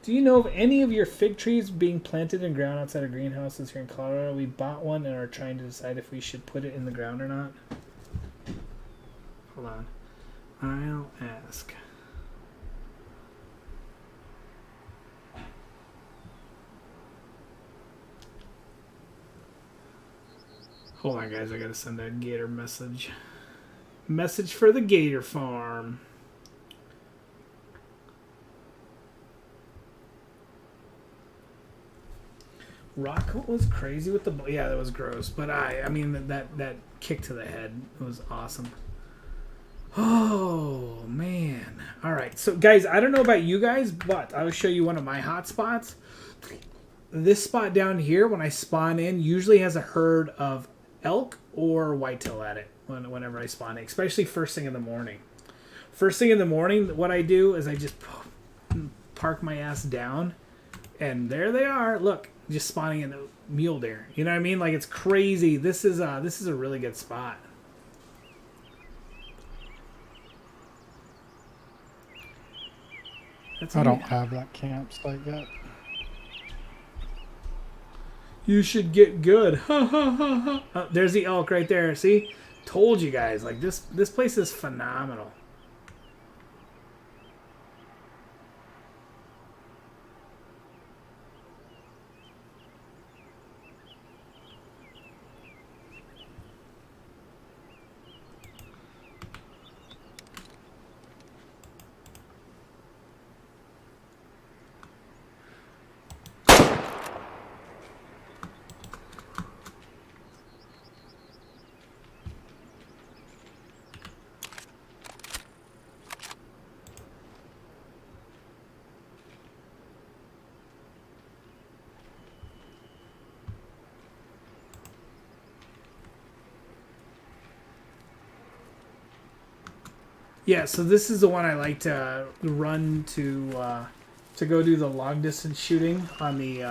Do you know of any of your fig trees being planted in ground outside of greenhouses here in Colorado? We bought one and are trying to decide if we should put it in the ground or not. Hold on. I'll ask. Hold on, guys. I gotta send that gator message. Message for the gator farm. Rock was crazy with the... Yeah, that was gross. But I mean, that kick to the head was awesome. Oh, man. All right. So, guys, I don't know about you guys, but I'll show you one of my hot spots. This spot down here, when I spawn in, usually has a herd of elk or whitetail at it whenever I spawn in, especially first thing in the morning. First thing in the morning, what I do is I just park my ass down, and there they are. Look. Just spawning in the mule deer. You know what I mean? It's crazy. This is a really good spot. I don't have that campsite yet. You should get good. There's the elk right there. See? Told you guys. This place is phenomenal. Yeah, so this is the one I like to run to go do the long distance shooting on the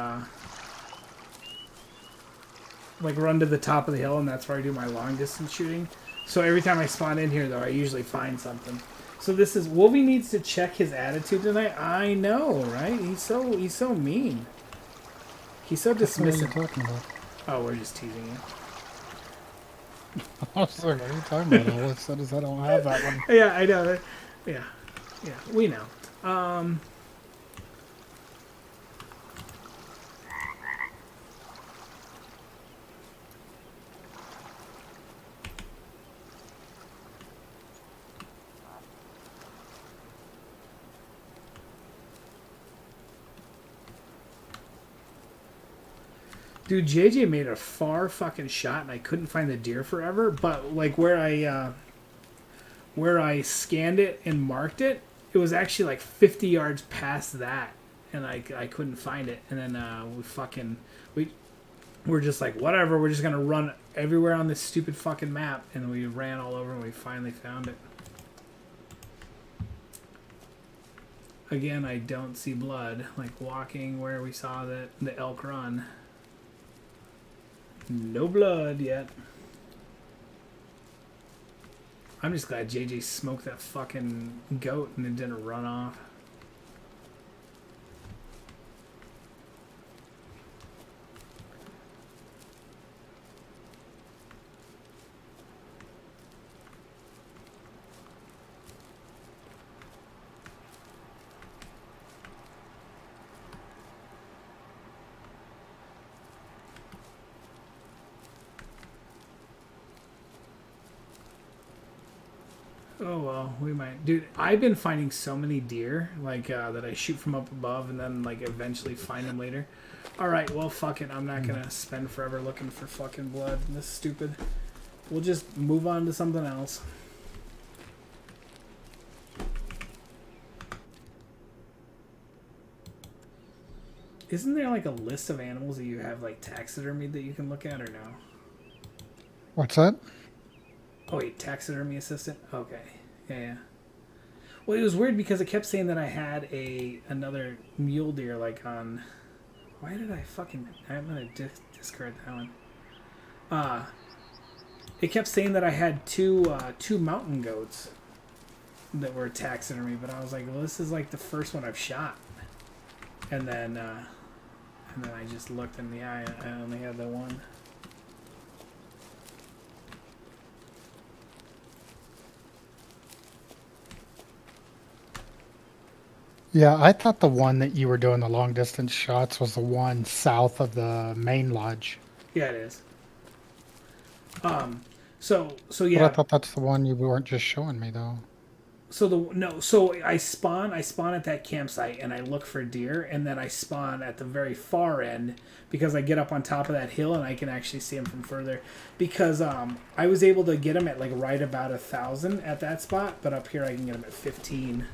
run to the top of the hill, and that's where I do my long distance shooting. So every time I spawn in here, though, I usually find something. So this is Wolvie needs to check his attitude tonight. I know, right? He's so mean. He's so dismissive. What are you talking about? Oh, we're just teasing you. I was like, what are you talking about? All it said is I don't have that one. Yeah, I know. Yeah, yeah, we know. Dude, JJ made a far fucking shot, and I couldn't find the deer forever. But like where I scanned it and marked it, it was actually like 50 yards past that, and I couldn't find it. And then we we're just like, whatever, we're just gonna run everywhere on this stupid fucking map, and we ran all over and we finally found it. Again, I don't see blood. Like walking where we saw the elk run. No blood yet. I'm just glad JJ smoked that fucking goat and it didn't run off. Oh well, we might. Dude, I've been finding so many deer, like, that I shoot from up above and then, like, eventually find them later. Alright, well, fuck it. I'm not gonna spend forever looking for fucking blood. This is stupid. We'll just move on to something else. Isn't there, like, a list of animals that you have, like, taxidermy that you can look at, or no? What's that? Oh, wait, taxidermy assistant? Okay. Yeah, yeah. Well, it was weird because it kept saying that I had another mule deer, like, on... Why did I fucking... I'm gonna discard that one. It kept saying that I had two mountain goats that were taxidermy, but I was like, well, this is, like, the first one I've shot. And then I just looked, and yeah, I only had the one. Yeah, I thought the one that you were doing the long distance shots was the one south of the main lodge. Yeah, it is. So But yeah. I thought that's the one you weren't just showing me though. So I spawn at that campsite and I look for deer, and then I spawn at the very far end because I get up on top of that hill and I can actually see them from further, because I was able to get them at like right about 1,000 at that spot, but up here I can get them at 15.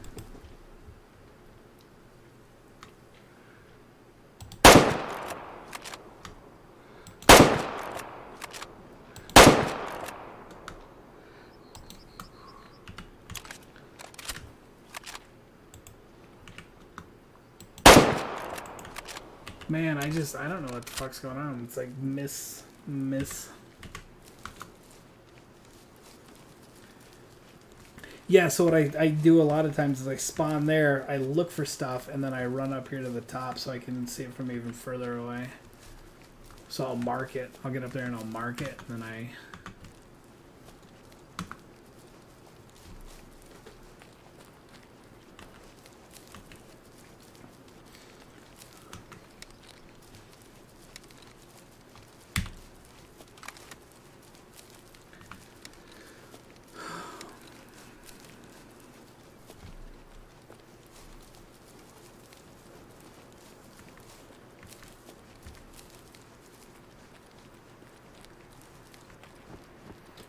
Man, I don't know what the fuck's going on. It's like miss. Yeah, so what I do a lot of times is I spawn there, I look for stuff, and then I run up here to the top so I can see it from even further away. So I'll mark it. I'll get up there and I'll mark it, and then I...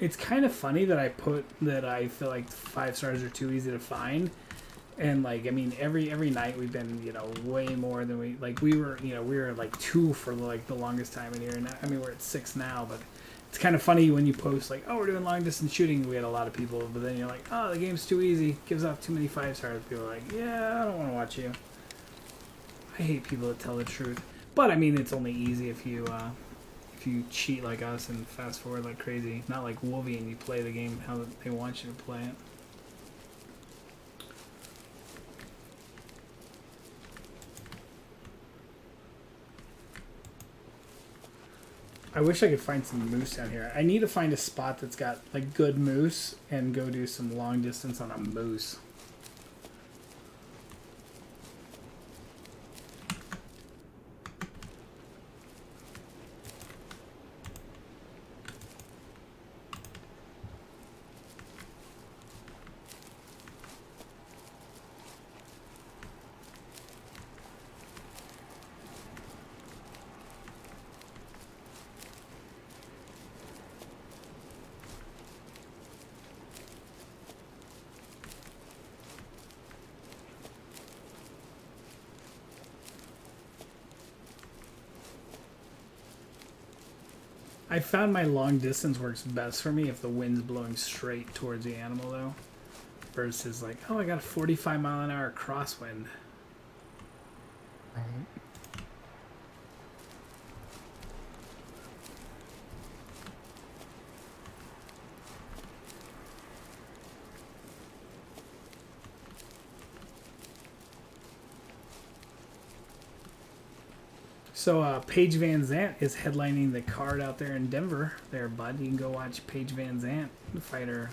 It's kind of funny that I feel like 5 stars are too easy to find. And like, I mean, every night we've been, way more than we were like 2 for like the longest time in here. And I mean, we're at 6 now, but it's kind of funny when you post like, oh, we're doing long distance shooting. We had a lot of people, but then you're like, oh, the game's too easy. Gives off too many 5 stars. People are like, yeah, I don't want to watch you. I hate people that tell the truth. But I mean, it's only easy if you cheat like us and fast forward like crazy. Not like Wolvie and you play the game how they want you to play it. I wish I could find some moose down here. I need to find a spot that's got like good moose and go do some long distance on a moose. I found my long distance works best for me if the wind's blowing straight towards the animal though. Versus like, oh, I got a 45-mile-an-hour crosswind. Right. So Paige Van Zant is headlining the card out there in Denver. There, bud. You can go watch Paige Van Zant fight her.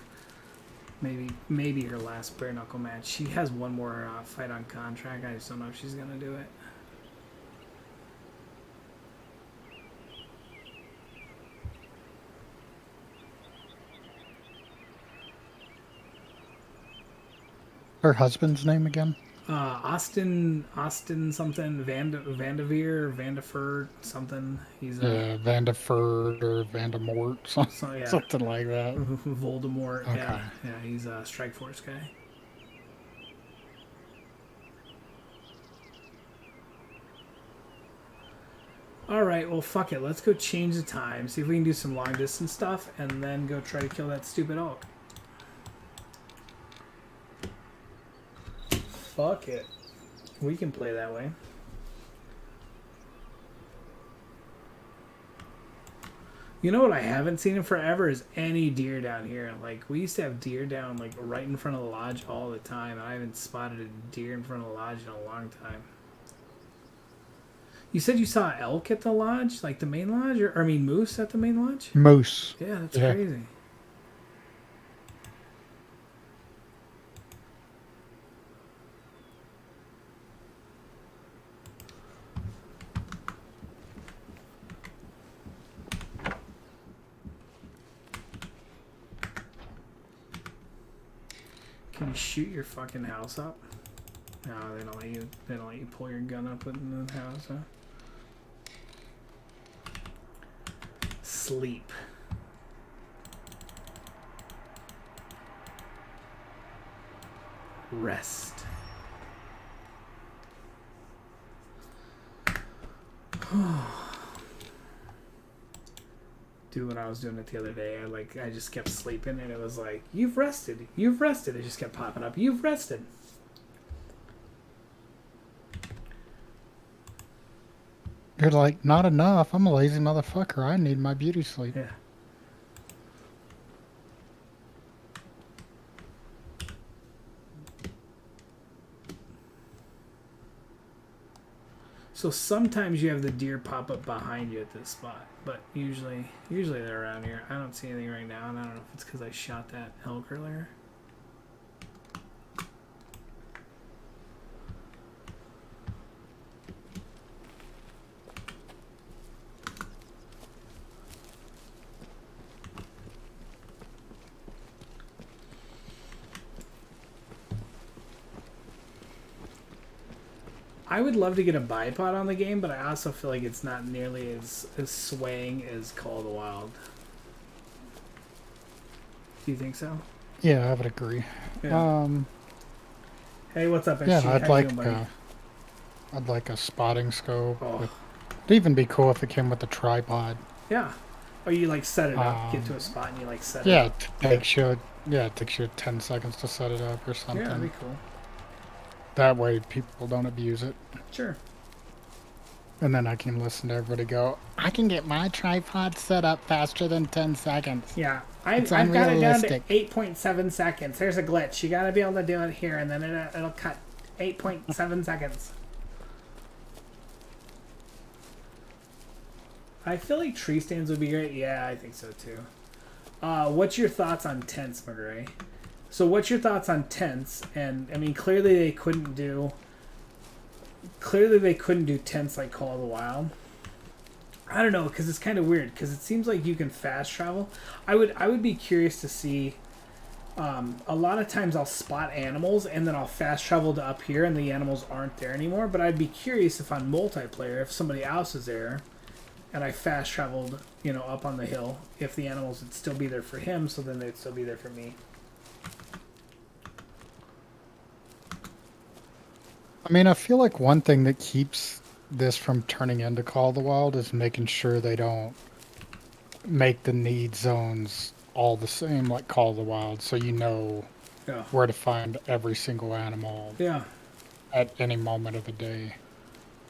Maybe her last bare knuckle match. She has one more fight on contract. I just don't know if she's gonna do it. Her husband's name again? Austin something Vandeford something. He's Vandeford or Vandemort, yeah. something like that. Voldemort. Okay. Yeah, he's a Strike Force guy. All right, well, fuck it. Let's go change the time, see if we can do some long distance stuff, and then go try to kill that stupid elk. Fuck it. We can play that way. You know what I haven't seen in forever is any deer down here. Like, we used to have deer down, like, right in front of the lodge all the time. And I haven't spotted a deer in front of the lodge in a long time. You said you saw elk at the lodge? Like, the main lodge? Or I mean, moose at the main lodge? Moose. Yeah, that's crazy. Can you shoot your fucking house up? No, they don't let you. They don't let you pull your gun up in the house, huh? Sleep. Rest. Dude, when I was doing it the other day, I just kept sleeping, and it was like, you've rested. You've rested. It just kept popping up. You've rested. You're like, not enough. I'm a lazy motherfucker. I need my beauty sleep. Yeah. So sometimes you have the deer pop up behind you at this spot, but usually they're around here. I don't see anything right now, and I don't know if it's because I shot that elk earlier. I would love to get a bipod on the game, but I also feel like it's not nearly as swaying as Call of the Wild. Do you think so? Yeah, I would agree. Yeah. Hey, what's up, Yeah, SG? I'd How you like doing, buddy? I'd like a spotting scope. Oh. It'd even be cool if it came with a tripod. Yeah. Or you like set it up, get to a spot, and you like set it Yeah, up. it takes you 10 seconds to set it up or something. Yeah, that'd be cool. That way people don't abuse it. Sure. And then I can listen to everybody go, I can get my tripod set up faster than 10 seconds. Yeah. I've got it down to 8.7 seconds. There's a glitch. You got to be able to do it here, and then it'll cut 8.7 seconds. I feel like tree stands would be great. Yeah, I think so too. What's your thoughts on tents, McGray? So what's your thoughts on tents? And I mean, clearly they couldn't do tents like Call of the Wild. I don't know, because it's kind of weird, because it seems like you can fast travel. I would be curious to see. A lot of times I'll spot animals and then I'll fast travel to up here and the animals aren't there anymore. But I'd be curious if on multiplayer, if somebody else is there and I fast traveled, up on the hill, if the animals would still be there for him, so then they'd still be there for me. I mean, I feel like one thing that keeps this from turning into Call of the Wild is making sure they don't make the need zones all the same like Call of the Wild, so you know Yeah. where to find every single animal Yeah. at any moment of the day.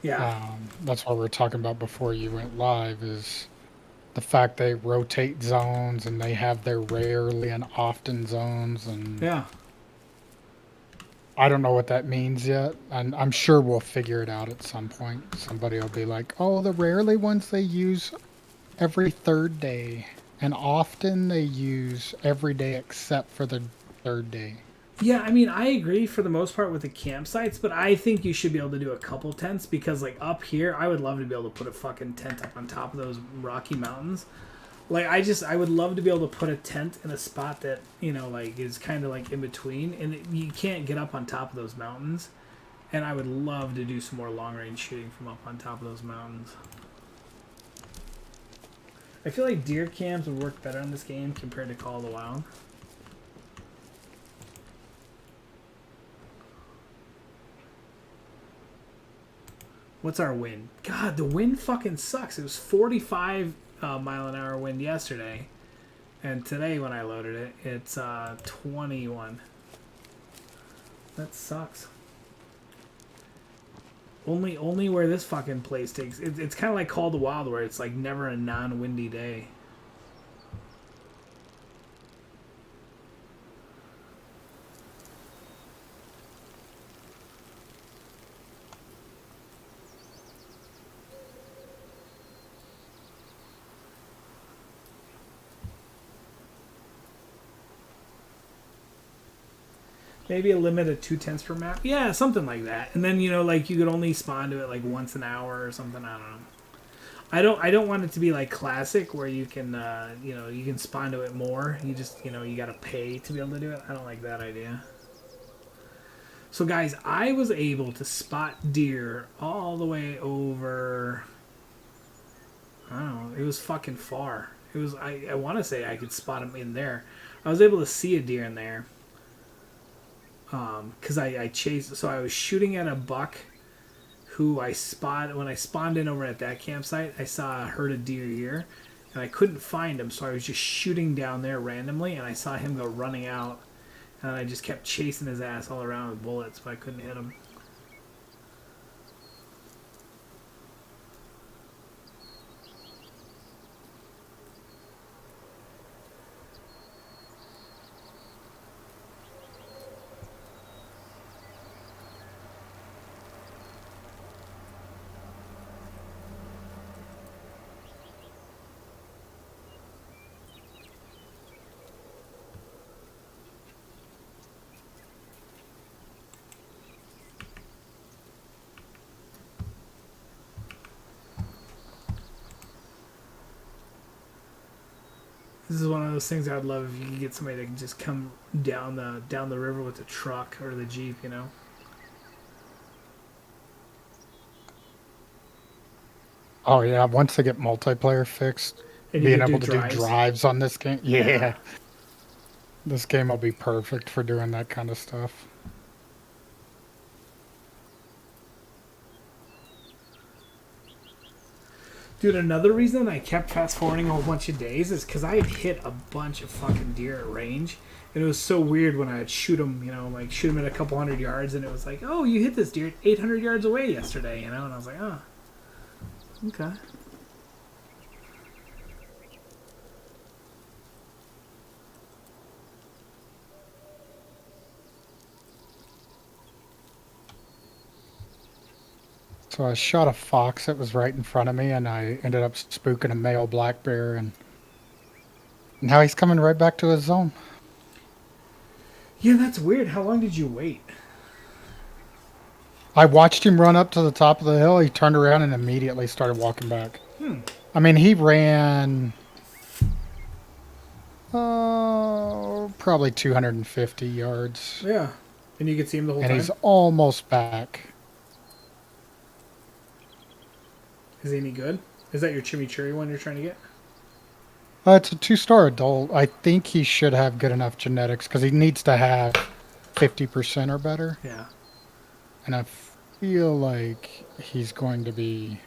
Yeah. That's what we were talking about before you went live, is the fact they rotate zones and they have their rarely and often zones, and Yeah. I don't know what that means yet, and I'm sure we'll figure it out at some point. Somebody will be like, oh, the rarely ones they use every third day, and often they use every day except for the third day. Yeah, I mean, I agree for the most part with the campsites, but I think you should be able to do a couple tents because, like, up here, I would love to be able to put a fucking tent up on top of those Rocky Mountains. Like, I would love to be able to put a tent in a spot that, like, is kind of, like, in between, and you can't get up on top of those mountains. And I would love to do some more long-range shooting from up on top of those mountains. I feel like deer cams would work better in this game compared to Call of the Wild. What's our wind? God, the wind fucking sucks. It was 45 mile an hour wind yesterday. And today when I loaded it, it's 21. That sucks. Only where this fucking place takes... It's kind of like Call of the Wild where it's like never a non-windy day. Maybe a limit of 2 tents per map. Yeah, something like that. And then, like you could only spawn to it like once an hour or something. I don't know. I don't want it to be like classic where you can you can spawn to it more. You just you gotta pay to be able to do it. I don't like that idea. So guys, I was able to spot deer all the way over. I don't know. It was fucking far. It was. I want to say I could spot them in there. I was able to see a deer in there. Because I chased, so I was shooting at a buck who I spotted when I spawned in over at that campsite. I saw a herd of deer here, and I couldn't find him, so I was just shooting down there randomly, and I saw him go running out, and I just kept chasing his ass all around with bullets, but I couldn't hit him. This is one of those things I would love if you could get somebody that can just come down the river with the truck or the Jeep, Oh yeah, once they get multiplayer fixed, And you being can able do to drives. do drives on this game, yeah. Yeah. This game will be perfect for doing that kind of stuff. Dude, another reason I kept fast forwarding a whole bunch of days is because I had hit a bunch of fucking deer at range. And it was so weird when I'd shoot them, like shoot them at a couple hundred yards, and it was like, oh, you hit this deer 800 yards away yesterday, And I was like, oh, okay. So So I shot a fox that was right in front of me, and I ended up spooking a male black bear, and now he's coming right back to his zone. Yeah, that's weird. How long did you wait? I watched him run up to the top of the hill. He turned around and immediately started walking back. I mean, he ran probably 250 yards, Yeah. And you could see him the whole and time? he's almost back. Is he any good? Is that your chimichurri one you're trying to get? It's a 2-star adult. I think he should have good enough genetics because he needs to have 50% or better. Yeah. And I feel like he's going to be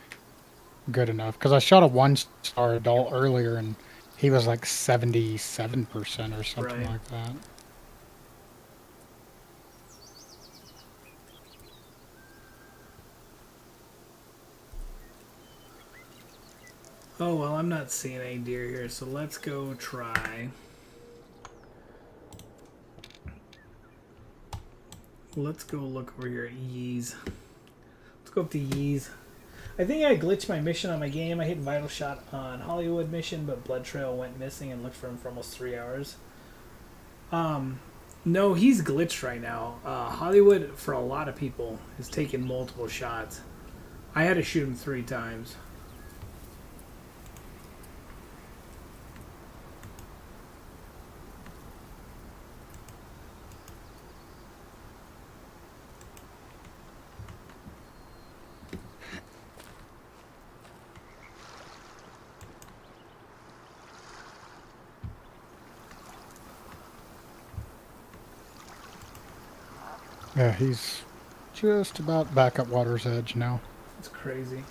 good enough because I shot a 1-star adult earlier and he was like 77% or something Right. like that. Oh, well, I'm not seeing any deer here, so let's go try. Let's go look over here at Yeez. Let's go up to Yeez. I think I glitched my mission on my game. I hit Vital Shot on Hollywood mission, but Blood Trail went missing and looked for him for almost 3 hours. No, he's glitched right now. Hollywood, for a lot of people, has taken multiple shots. I had to shoot him 3 times. Yeah, he's just about back at water's edge now. It's crazy.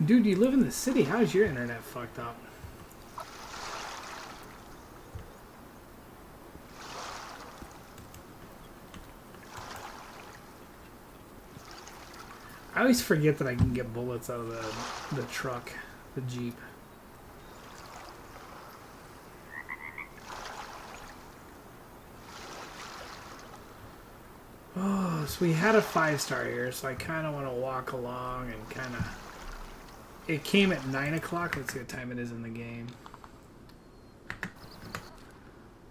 Dude, you live in the city. How's your internet fucked up? I always forget that I can get bullets out of the truck, the Jeep. Oh, so we had a 5-star here, so I kind of want to walk along and kind of... It came at 9 o'clock. Let's see what time it is in the game.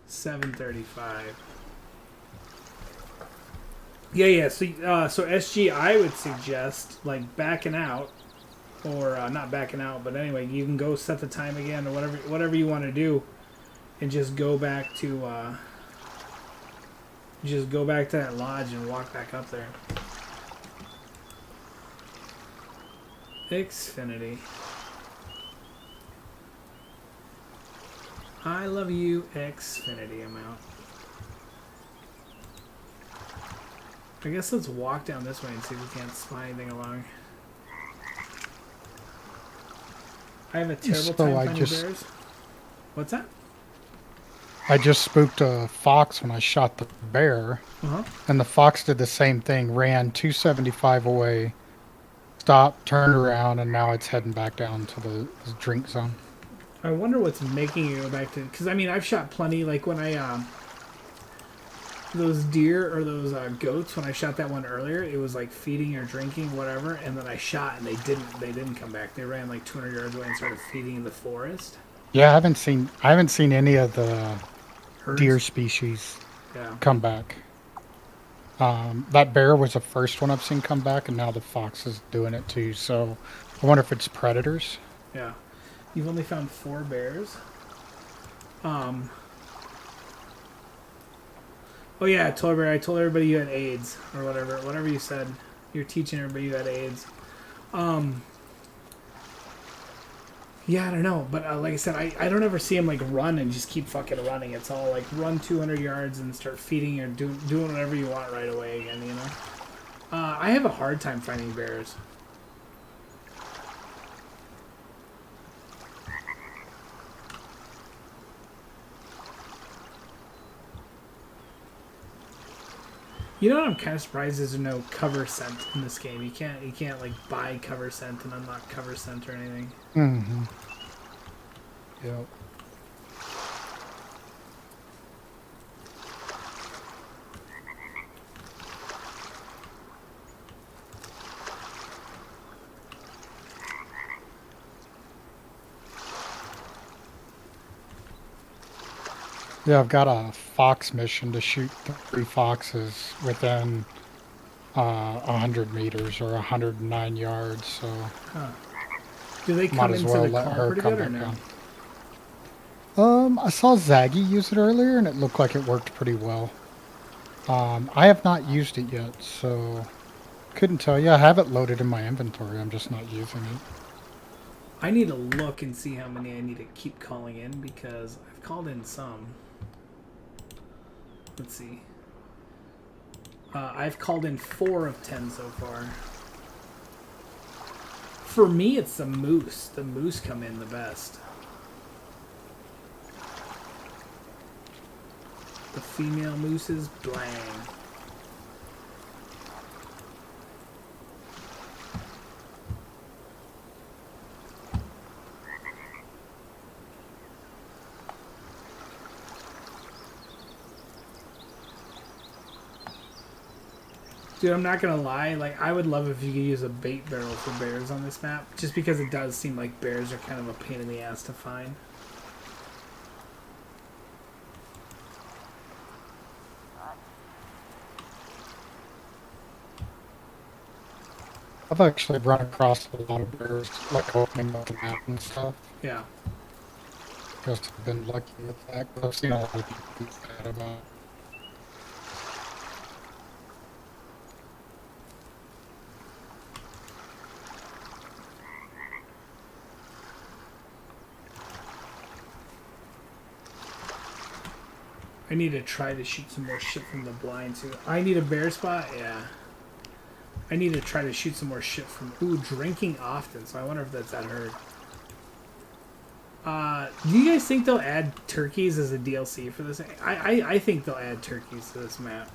7:35. Yeah. So SG, I would suggest like backing out, or not backing out, but anyway, you can go set the time again or whatever you want to do, and just go back to that lodge and walk back up there. Xfinity. I love you, Xfinity amount. I guess let's walk down this way and see if we can't spy anything along. I have a terrible So time I finding bears. What's that? I just spooked a fox when I shot the bear, and the fox did the same thing, ran 275 away, stopped, turned around, and now it's heading back down to the drink zone. I wonder what's making you go back to... Because, I mean, I've shot plenty. Like, when I... those deer or those goats, when I shot that one earlier, it was, like, feeding or drinking, whatever, and then I shot, and they didn't come back. They ran, like, 200 yards away and started feeding in the forest. Yeah, I haven't seen any of the Herds? deer species Yeah. come back. That bear was the first one I've seen come back, and now the fox is doing it too. So I wonder if it's predators. Yeah. You've only found 4 bears. Oh yeah, I told everybody you had AIDS or whatever you said. You're teaching everybody you had AIDS. Yeah, I don't know, but like I said, I don't ever see him like run and just keep fucking running. It's all like run 200 yards and start feeding or doing whatever you want right away again, you know. I have a hard time finding bears. You know what I'm kind of surprised is there's no cover scent in this game. You can't like buy cover scent and unlock cover scent or anything. Mm-hmm. Yep. Yeah, I've got a fox mission to shoot 3 foxes within 100 meters or 109 yards, so Huh. Do they might come as into well the let call her pretty come good or back no? down. I saw Zaggy use it earlier, and it looked like it worked pretty well. I have not used it yet, so couldn't tell you. I have it loaded in my inventory. I'm just not using it. I need to look and see how many I need to keep calling in because I've called in some. Let's see. I've called in 4 of 10 so far. For me, it's the moose. The moose come in the best. The female mooses, blang. Dude, I'm not gonna lie. Like, I would love if you could use a bait barrel for bears on this map, just because it does seem like bears are kind of a pain in the ass to find. I've actually run across a lot of bears, like opening up the map and stuff. Yeah. Just have been lucky with that. 'Cause I've seen a lot of people be bad about it. I need to try to shoot some more shit from the blind too. I need a bear spot? Yeah. I need to try to shoot some more shit from... Ooh, drinking often, so I wonder if that's that herd. Do you guys think they'll add turkeys as a DLC for this? I think they'll add turkeys to this map.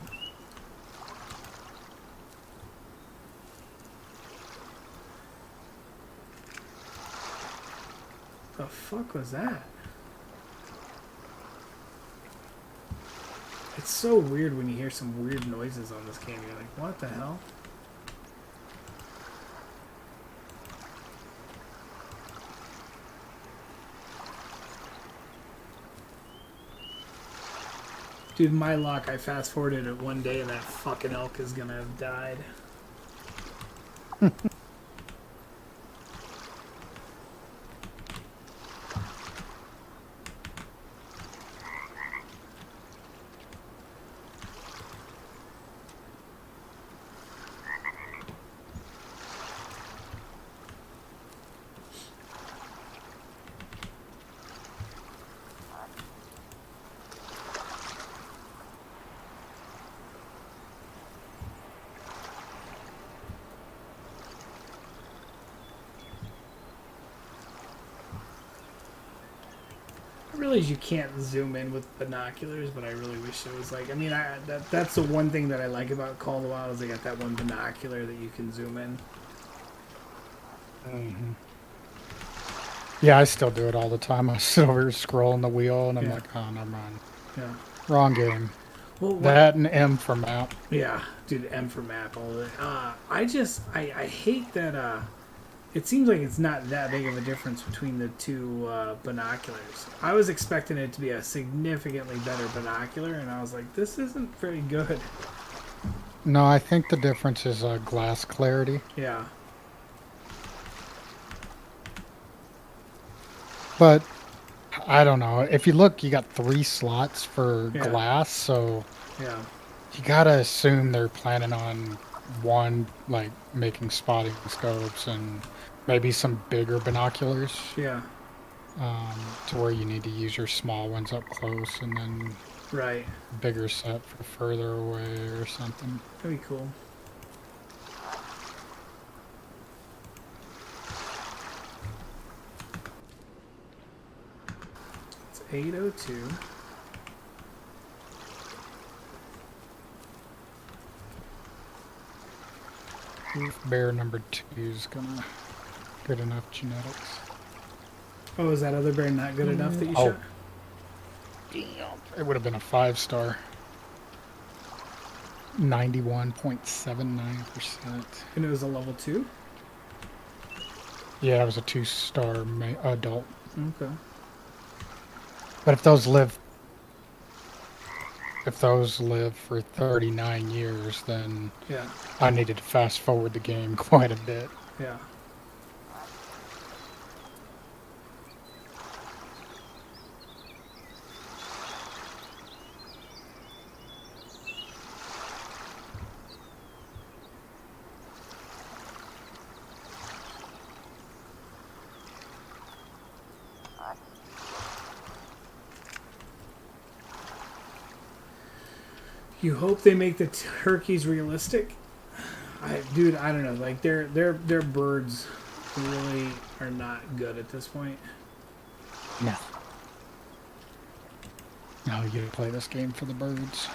The fuck was that? It's so weird when you hear some weird noises on this game. You're like, what the hell? Dude, my luck, I fast forwarded it one day and that fucking elk is gonna have died. I realize you can't zoom in with binoculars, but I really wish it was like... I mean, that's the one thing that I like about Call of the Wild is they got that one binocular that you can zoom in. Mm-hmm. Yeah, I still do it all the time. I sit over here scrolling the wheel, and I'm Yeah. like, oh, never mind. Yeah. Wrong game. Well, what, That and M for map. yeah, dude, M for map all the way. I hate that, it seems like it's not that big of a difference between the two binoculars. I was expecting it to be a significantly better binocular, and I was like, this isn't very good. No, I think the difference is glass clarity. Yeah. But I don't know. If you look, you got 3 slots for Yeah. glass, so Yeah. you gotta assume they're planning on one, like making spotting scopes and maybe some bigger binoculars, Yeah. to where you need to use your small ones up close and then Right. bigger set for further away or something. That'd be cool. It's 8:02. Bear number 2 is gonna good enough genetics. Oh, is that other bear not good enough that you Oh. shot? Damn. It would have been a 5-star. 91.79%. And it was a level 2? Yeah, it was a 2-star adult. Okay. But if those live if those live for 39 years, then Yeah, I needed to fast forward the game quite a bit. yeah. You hope they make the turkeys realistic. Dude, I don't know. Like their birds really are not good at this point. No. No, you play this game for the birds.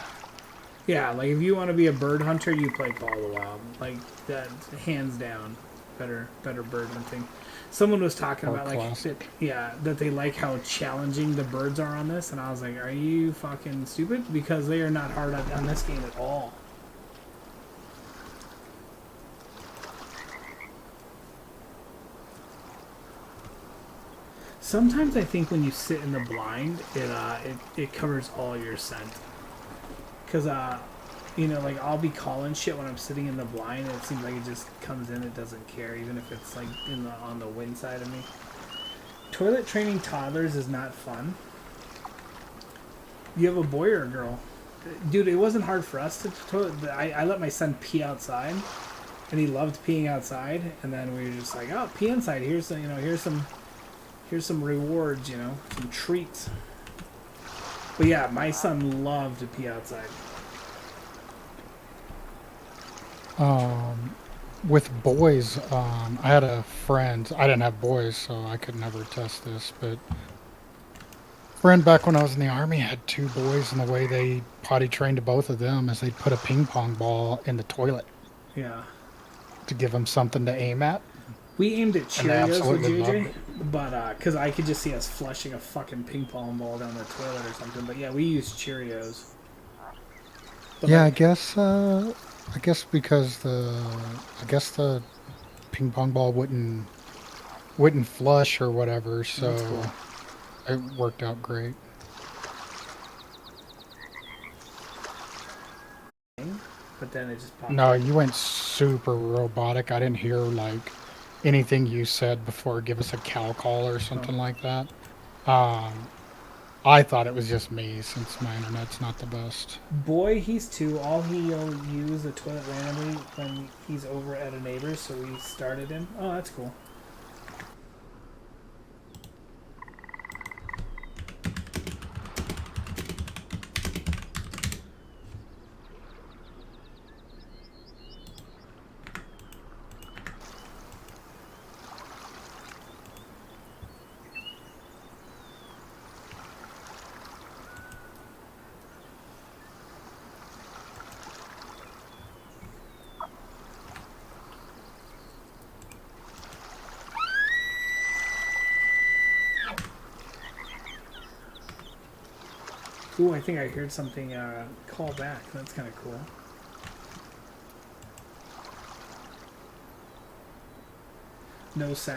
Yeah, like if you want to be a bird hunter, you play Call of the Wild. Like that, hands down, better bird hunting. Someone was talking Or about like classic. that they like how challenging the birds are on this, and I was like, are you fucking stupid? Because they are not hard on this game at all. Sometimes I think when you sit in the blind, it covers all your scent. Cause you know, like I'll be calling shit when I'm sitting in the blind, and it seems like it just comes in. It doesn't care, even if it's like on the wind side of me. Toilet training toddlers is not fun. You have a boy or a girl, dude? It wasn't hard for us to toilet. I let my son pee outside, and he loved peeing outside. And then we were just like, oh, pee inside. Here's some, here's some rewards, some treats. But yeah, my son loved to pee outside. With boys, I had a friend. I didn't have boys, so I could never test this. But friend back when I was in the army had two boys, and the way they potty trained both of them is they'd put a ping pong ball in the toilet Yeah. to give them something to aim at. We aimed at And they Cheerios with absolutely loved JJ, it. but because I could just see us flushing a fucking ping pong ball down the toilet or something. But yeah, we used Cheerios. But Yeah, like, I guess because the ping pong ball wouldn't flush or whatever, that's so cool. it worked out great. But then it just popped No, up. you went super robotic. I didn't hear like anything you said before. Give us a cow call or something like that. Um, I thought it was just me since my internet's not the best. Boy, he's 2. All he'll use the toilet randomly when he's over at a neighbor's, so we started him. Oh, that's cool. Ooh, I think I heard something call back. That's kind of cool. No sound.